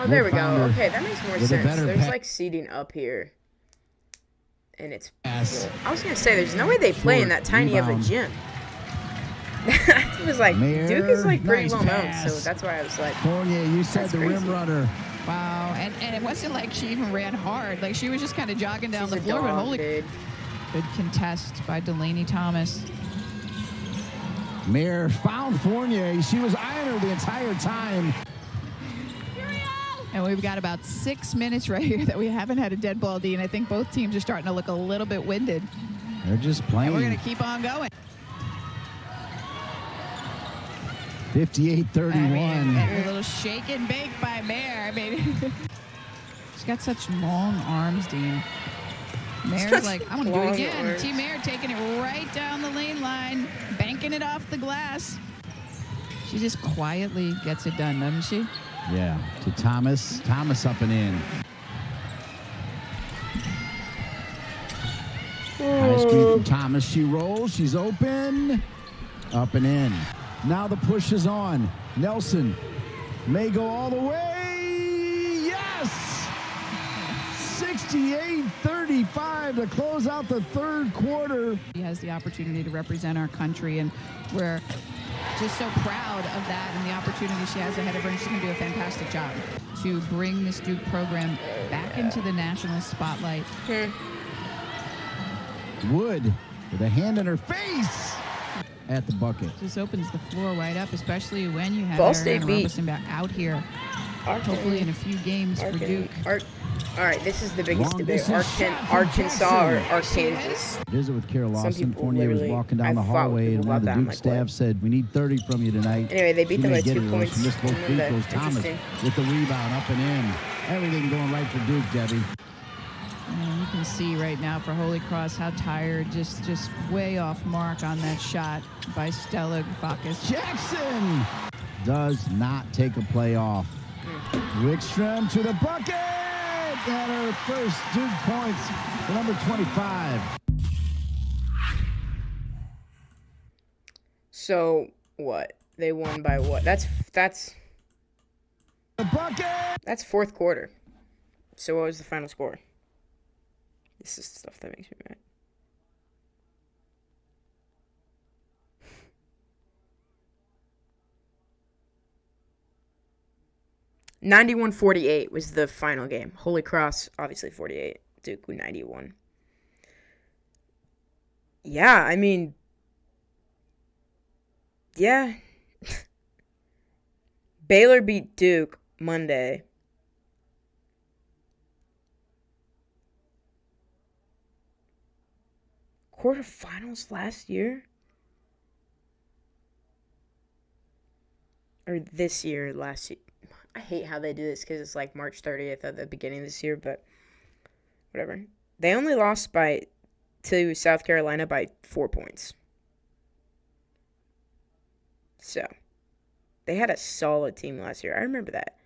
Oh, there we go. Found her Okay, that makes more with a sense. better There's pa- like seating up here. And it's Pass. full. I was going to say, there's no way they play in Short that tiny of a rebound. gym. It was like, Mayer, Duke is like pretty nice well known, pass. so that's why I was like, Fournier, you said That's the crazy. rim runner. Wow, and it wasn't like she even ran hard. Like she was just kind of jogging down she's the a floor. But dog, holy, dude. good contest by Delaney Thomas. Mayer found Fournier. She was eyeing her the entire time. And we've got about 6 minutes right here that we haven't had a dead ball, D, and I think both teams are starting to look a little bit winded. They're just And we're going playing. to keep on going. 58-31. I mean, and a little shake and bake by Mayer. I mean, she's got such long arms, Dean. Mayer's like, I want to do it Long again. arms. T. Mayer taking it right down the lane line, banking it off the glass. She just quietly gets it done, doesn't she? Yeah, to Thomas. Thomas up and in. High screen from Thomas. She rolls. She's open. Up and in. Now the push is on. Nelson may go all the way. Yes! 68-35 to close out the third quarter. She has the opportunity to represent our country, and we're just so proud of that and the opportunity she has ahead of her. And she's going to do a fantastic job to bring this Duke program back into the national spotlight. Wood with a hand in her face at the bucket. Just opens the floor wide up, especially when you have Ball Ariana State beat Roberson back out here, hopefully in a few games for Duke. All right, this is the biggest Long debate. distance shot from Arkansas or Jackson. Arkansas. Visit with Kara Lawson. people Fournier was literally- walking down I've the fought with hallway, and people one of the about that. I'm Duke like, staff what? said, "We need 30 from you tonight." Anyway, they beat She them by didn't get 2 it, though. points. She missed both Remember free that. throws. Thomas Interesting. with the rebound, up and in. Everything going right for Duke, Debbie. And you can see right now for Holy Cross how tired, just way off mark on that shot by Stella Bacchus. Jackson does not take a play off. Wickstrom to the bucket. at her first Duke points for number 25. So what? They won by what? That's The bucket. That's fourth quarter. So what was the final score? This is the stuff that makes me mad. (91-48) was the final game. Holy Cross, obviously 48. Duke with 91. Yeah, I mean, yeah. Baylor beat Duke Monday. Quarterfinals last year? Or this year, last year. I hate how they do this because it's like March 30th at the beginning of this year, but whatever. They only lost to South Carolina by 4 points. So, they had a solid team last year. I remember that.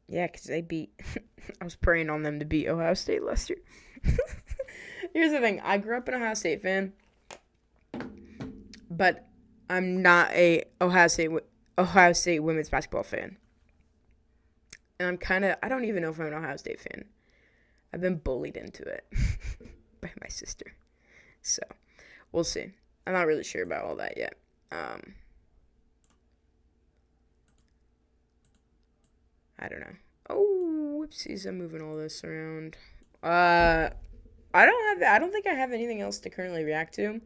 Yeah, because they beat... I was praying on them to beat Ohio State last year. Here's the thing. I grew up an Ohio State fan, but I'm not a Ohio State women's basketball fan. And I don't even know if I'm an Ohio State fan. I've been bullied into it by my sister. So, we'll see. I'm not really sure about all that yet. I don't know. Oh, whoopsies, I'm moving all this around. I don't think I have anything else to currently react to.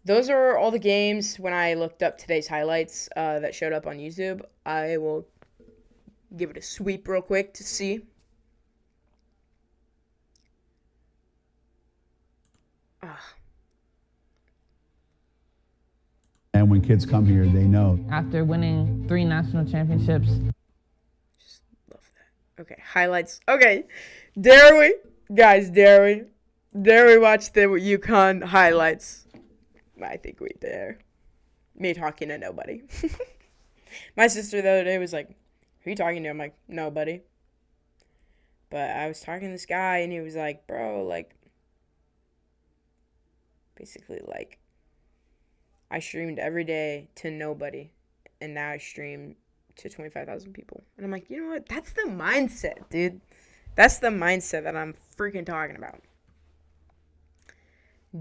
Those are all the games when I looked up today's highlights that showed up on YouTube. I will give it a sweep real quick to see. And when kids come here, they know. After winning 3 national championships. Just love that. Okay, highlights. Okay, dare we? Guys, dare we? Dare we watch the UConn highlights? I think we dare. Me talking to nobody. My sister the other day was like, who are you talking to? I'm like, nobody. But I was talking to this guy, and he was like, bro, like, basically, like, I streamed every day to nobody, and now I stream to 25,000 people. And I'm like, you know what? That's the mindset, dude. That's the mindset that I'm freaking talking about.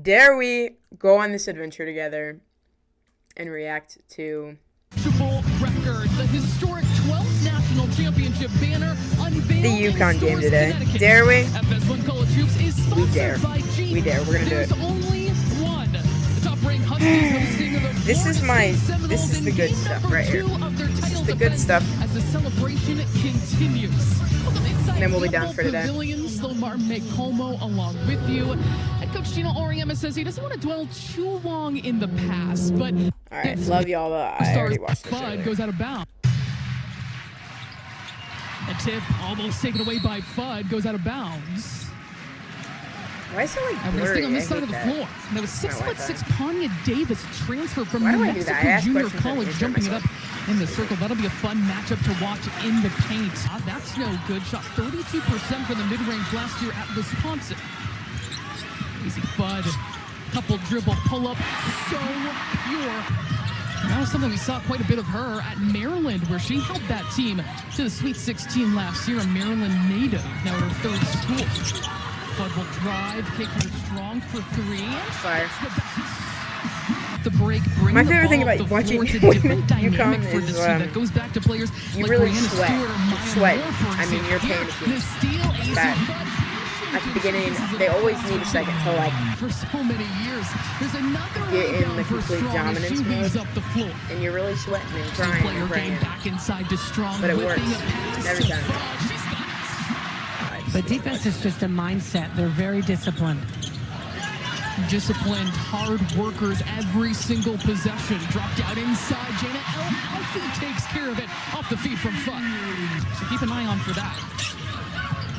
Dare we go on this adventure together and react to record, the historic 12th national championship banner unveiled the UConn game today? Dare we? FS1 College Hoops is We dare. sponsored by Genius. We dare. We're gonna do it. There's only one. The top-ranked Huskies hosting the This is Florida State this is Seminoles the in good game stuff number right here. 2 of their This is title the good defense stuff. as the celebration continues. And then we'll be done for today. Pavilions, Lomar Mekomo along with you. Head coach Gino Auriemma says he doesn't want to dwell too long in the past, but all right, love y'all. I already watched this. Fudd goes out of bounds. A tip almost taken away by Fudd goes out of bounds. Why is it like And we're blurry? staying on this I side hate of the that. floor. And it was My 6'6" Panya Davis, transfer from Why New do I do that? I Mexico ask Junior questions and College, answer jumping it myself. up in the circle. That'll be a fun matchup to watch in the paint. That's no good. Shot 32% from the mid-range last year at Wisconsin. Easy Fudd. Couple dribble pull-up. So pure. And that was something we saw quite a bit of her at Maryland, where she helped that team to the Sweet 16 last year, a Maryland native, now at her third school. Fudd will drive, kick her strong for 3. Fire. The break, bring My the favorite thing ball about up the watching floor. It's a different UConn dynamic for is, this team that goes back to players you like really Brianna sweat. Stewart or You Maya sweat. Moore, for I mean, you're example. panicking. The steal, Asa Bad. Fudd. At the beginning, they always need a second to like For so many years, there's another get in rebound the for complete Strong as dominance she moves mode, up the floor. and you're really sweating and So crying player and praying. game back inside to Strong, But it works whipping a pass every to time. Fudd. She's got it. But defense is just a mindset. They're very disciplined. Disciplined, hard workers every single possession. Dropped out inside. Jana Alfie takes care of it off the feet from Fudd. So keep an eye on for that.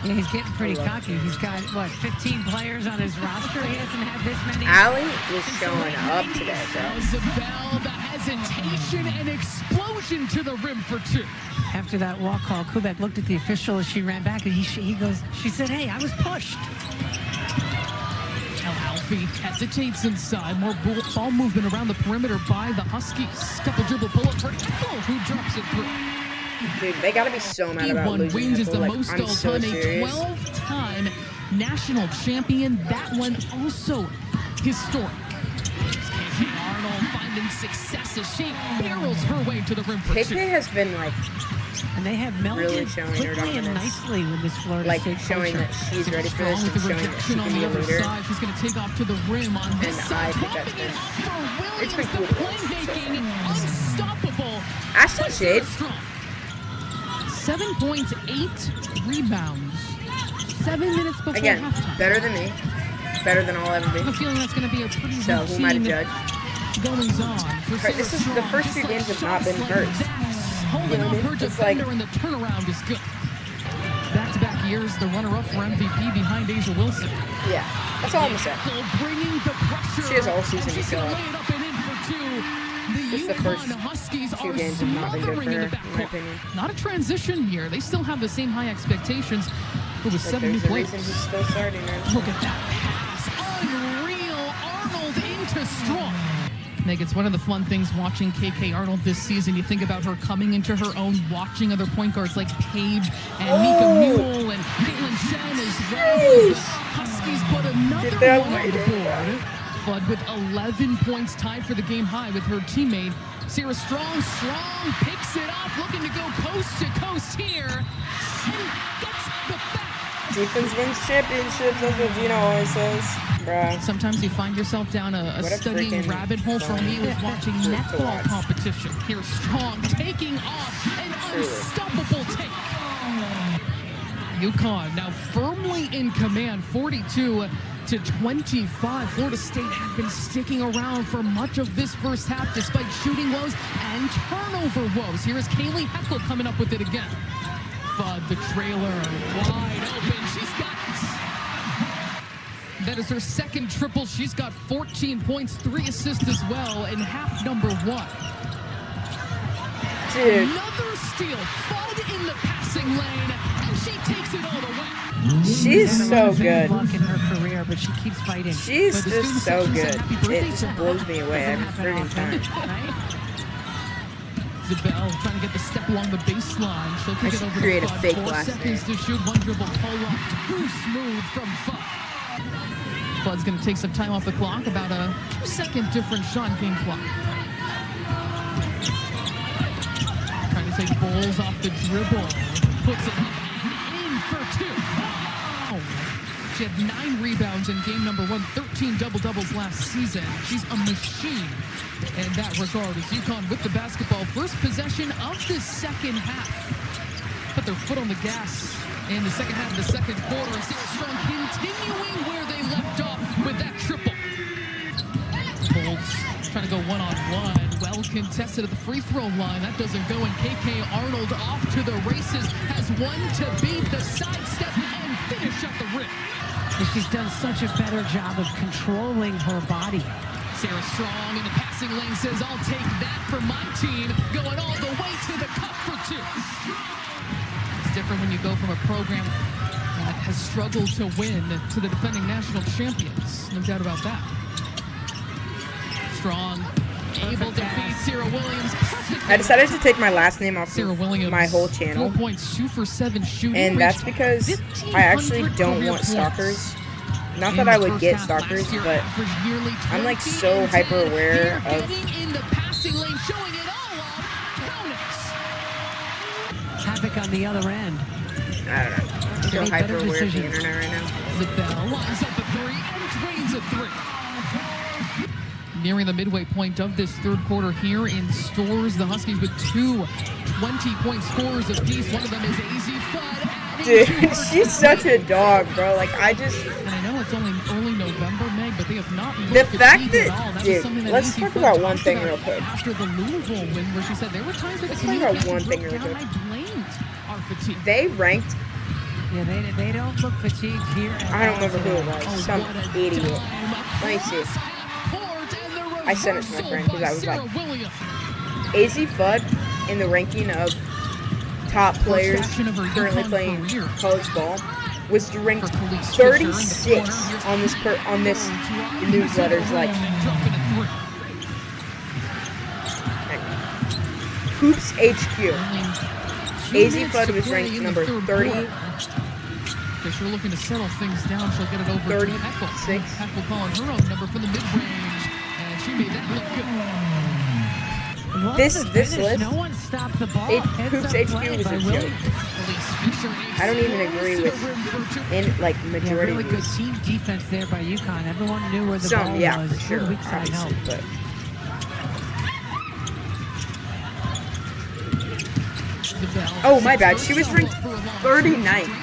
Yeah, he's getting pretty cocky. He's got, what, 15 players on his roster? He doesn't have this many. Allie is showing up today, bro. Zabel, that hesitation and explosion to the rim for two. After that walk call, Kubek looked at the official as she ran back, and she said, hey, I was pushed. Now Alfie hesitates inside. More ball movement around the perimeter by the Huskies. Couple dribble pull up for Hipple, who drops it through. Dude, they gotta be so mad about One losing. wins is the Like, most I'm all so time, a serious. 12-time national champion. That one also historic. KK Arnold finding success as she barrels her way to the rim for two. KK has been like And they have melded really showing her quickly and dominance. nicely with this Florida Like State showing culture. that she's ready for this Strong and with the showing that she rejection can on be the a other leader. side. She's going to take off to the rim on this And I side. think that's been it's been cool. Playmaking, unstoppable. Ashton Shade. 7 points, 8 rebounds. 7 minutes before Again, halftime. better than me. Better than I'll ever I have a be. feeling that's going to be a pretty So who am I to routine judge? goings on. For Her- this is the first two games have not been hers. Holding You know what I off mean? her It's like- defender, and the turnaround is good. Back-to-back years, the runner-up for MVP behind Asia Wilson. Yeah, that's all I'm gonna say. Bringing the pressure. She has all season and to she's show gonna up. lay it up and in for two. Just the The first UConn Huskies two are games have not been good for smothering in her, the in my backcourt. opinion. Not a transition here. They still have the same high expectations, but with Like, 7 new there's a players. reason he's still starting right now. Look at that pass. Unreal. Arnold into Strong. Meg, it's one of the fun things watching KK Arnold this season. You think about her coming into her own, watching other point guards like Paige and Mika Newell and Caitlin Shen as well as the Huskies, but another Get that one on the way. board. Flood with 11 points, tied for the game high with her teammate Sarah Strong. Strong picks it up, looking to go coast to coast here, and gets the back. Defense wins championships, that's what Gino always says. Bruh. Sometimes you find yourself down a What a studying freaking rabbit hole. For me, it was watching to netball watch. competition. Here's Strong taking off an Truly. unstoppable take. UConn now firmly in command, 42-25. Florida State had been sticking around for much of this first half despite shooting woes and turnover woes. Here is Kaylee Heckel coming up with it again. Fudd, the trailer, wide open. She's got that is her second triple. She's got 14 points, 3 assists as well in half number 1. Dude. Another steal. Fudd in the passing lane, and she takes it all the way. She's so good. Luck in her career, but she keeps fighting. She's But the student just so section good. said happy birthday It to just her. blows me away every Doesn't freaking happen time. often, right? Isabel trying to get the step along the baseline. She'll I kick it should over create to a Fudd. fake 4 last seconds to shoot. One dribble pull up. Too smooth from Fudd. Fudd's going to take some time off the clock. About a 2-second difference shot game clock. Trying to take Bowles off the dribble. Puts it up in for 2. Oh. She had 9 rebounds in game number 1, 13 double-doubles last season. She's a machine in that regard. As UConn with the basketball, first possession of the second half. Put their foot on the gas in the second half of the second quarter. And Sarah Strong continuing where they left off with that triple. Bowles trying to go one-on-one. Well contested at the free throw line. That doesn't go, and KK Arnold off to the races. Has one to beat, the sidestep, and finish at the rim. And she's done such a better job of controlling her body. Sarah Strong in the passing lane says, I'll take that for my team. Going all the way to the cup for 2. It's different when you go from a program that has struggled to win to the defending national champions. No doubt about that. Strong, able to feed Sarah Williams. I decided to take my last name off Sarah of Williams, my whole channel. 4 points, 2 for 7 shooting. And that's reached because I actually 1,500 don't career want points. stalkers. Not In that the I would first get half last stalkers, year, but averaged nearly I'm like 20 so and hyper 10. aware Here, of. getting in the passing lane, showing it all off. Countess. Havoc on the other end. I don't know. I'm so Made hyper better aware of the decisions. internet right now. Zabel lines up a 3 and drains a 3. Nearing the midway point of this third quarter here in Stores, the Huskies with 2 20-point scorers apiece. One of them is AZ Fudd. Dude, she's such a dog, bro. Like, I just... And I know it's only early November, Meg, but they have not looked The fact fatigued that... at all. That was Dude, something that let's AZ talk Fudd about one talked thing about real quick. after the Louisville win, where she said there were times where the Let's talk about communication one thing broke real down. quick. I blamed our fatigue. They ranked... Yeah, they don't look fatigued here. I don't remember who it was. Oh, Some what a idiot. dime. Let me see. Cross half court, and the I sent it to my friend because I was like, reversal by Sarah Williams. AZ Fudd in the ranking of top players action of her currently UConn playing career. college ball was ranked For Khalees Fisher in the 36 corner. on this newsletter's like Dropping a three. Hoops HQ. Two AZ minutes Fudd to was play ranked in the number third 30. quarter. Fisher looking to settle things down. She'll get it over 36. to Heckle. Heckle calling her own number from the mid-range, and she made that look good. Love This the list, finish. No one stopped the ball. Hoops Heads up HQ play was by a Williams. joke. I don't even agree with majority really of good these. team defense there by UConn. Everyone knew where the ball Some, yeah, was. for sure, Good weak side help. obviously, but oh, my bad. She was ranked 39th.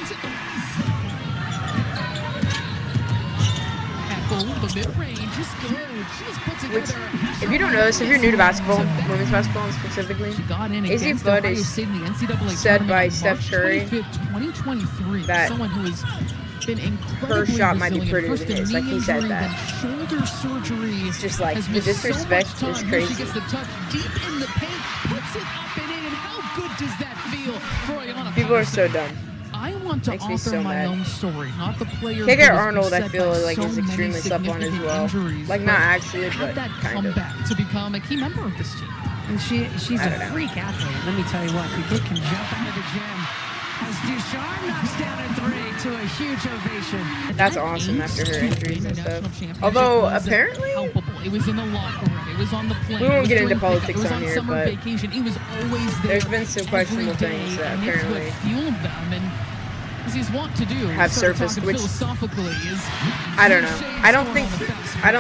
Which, if you don't know this, if you're new to basketball, women's basketball specifically, AZ Fudd is said by Steph Curry that someone who has been her incredibly shot might be resilient. prettier First than a his. Like, knee he said injury, that. then shoulder surgery. It's just like, has the missed disrespect so much is time. Here crazy. she gets the touch deep in the paint, puts it up and in. How good does that feel for Ayanna People are Patterson? so dumb. I want to Makes me author so my mad. own story, not the player. KK who was Arnold, I beset feel by like, so is many extremely slept on as significant well. injuries, Like, but not actually, had but that kind of. comeback to become a key member of this team. And she's I a don't know. freak athlete. Let me tell you what, the kid can jump into the gym. As Ducharme knocks down a three to a huge ovation. That's awesome after her injuries and National stuff. championship Although, was apparently, palpable. It was in the locker room. It was on the plane. We won't it was get into during politics pickup, it was on here, summer but vacation. It was always there. there's been some questionable every things day, that and apparently it's what fueled them, and as he's wont to do, have sort of surfaced, talking which philosophically is I don't know. I don't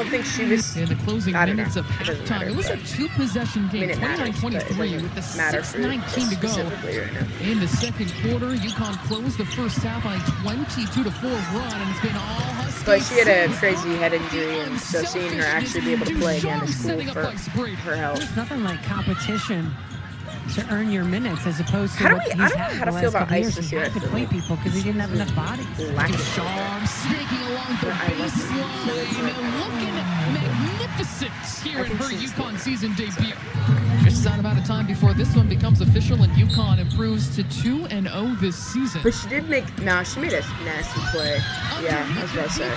think she was in the closing I don't know. minutes of It doesn't halftime. matter, It was a but- two-possession game, it matters, but it 29-23, doesn't with the matter for 6:19 to go. specifically right now. In the second quarter, UConn closed the first half on a 22-4 run, and it's been all Huskies. But she had a since. crazy head injury, and so seeing her actually be able to play again is cool for her health. There's nothing like competition to earn your minutes as opposed to How do what we- he's I don't know had how to the feel last about couple Ice years. this He year, had I to feel play like. people because he didn't have enough bodies. Ducharme snaking along the baseline, looking magnificent here in her UConn season debut. Just about amount of time before this one becomes official, and UConn improves to 2-0 this season. But she did make she made a nasty play. Yeah, I was about to say.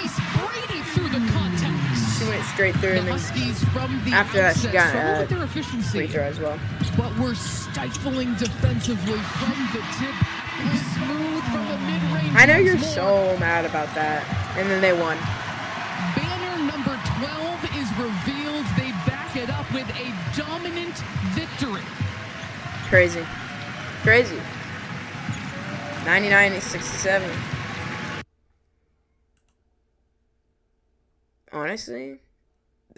Ice Brady through the contact. She went straight through, and The then Huskies from the after that she outset got struggled with their a efficiency, free throw as well. but were stifling defensively from the tip. Smooth from the mid-range. I know you're once more. so mad about that, and then they won. Banner number 12 is revealed. They back it up with a dominant victory. Crazy, crazy. 99-67. Honestly,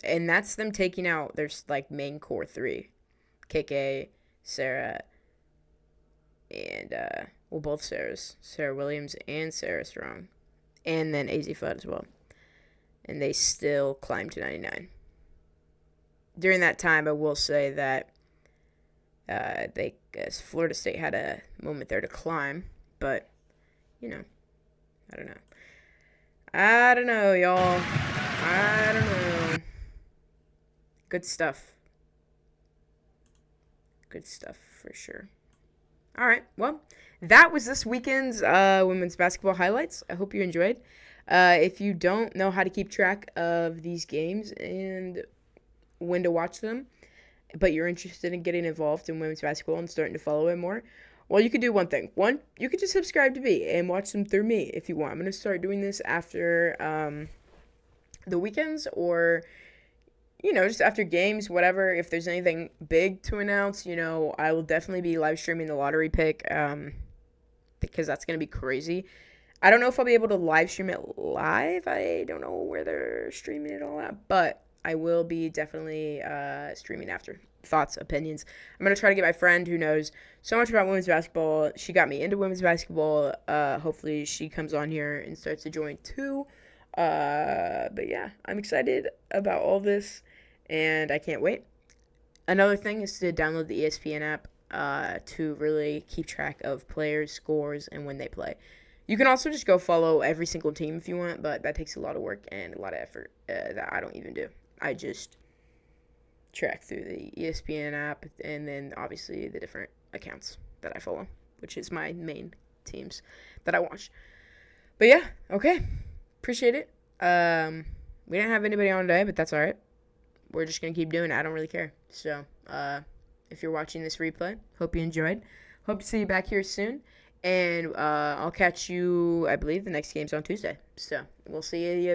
and that's them taking out their like main core three, KK, Sarah, and well, both Sarahs, Sarah Williams and Sarah Strong, and then AZ Fudd as well, and they still climbed to 99. During that time, I will say that Florida State had a moment there to climb, but you know, I don't know, y'all. I don't know. Good stuff. Good stuff for sure. All right, well, that was this weekend's women's basketball highlights. I hope you enjoyed. If you don't know how to keep track of these games and when to watch them, but you're interested in getting involved in women's basketball and starting to follow it more, well, you could do one thing. One, you could just subscribe to me and watch them through me if you want. I'm going to start doing this after the weekends, or just after games, whatever. If there's anything big to announce, I will definitely be live streaming the lottery pick, because that's going to be crazy. I don't know if I'll be able to live stream it live. I don't know where they're streaming it all at, but I will be definitely streaming after. Thoughts, opinions. I'm going to try to get my friend who knows so much about women's basketball. She got me into women's basketball. Hopefully she comes on here and starts to join too. But yeah, I'm excited about all this, and I can't wait. Another thing is to download the ESPN app to really keep track of players, scores, and when they play. You can also just go follow every single team if you want, but that takes a lot of work and a lot of effort that I don't even do. I just track through the ESPN app, and then obviously the different accounts that I follow, which is my main teams that I watch. But yeah, okay. Appreciate it. We didn't have anybody on today, but that's all right. We're just going to keep doing it. I don't really care. So, if you're watching this replay, hope you enjoyed. Hope to see you back here soon. And I'll catch you, I believe, the next game's on Tuesday. So, we'll see you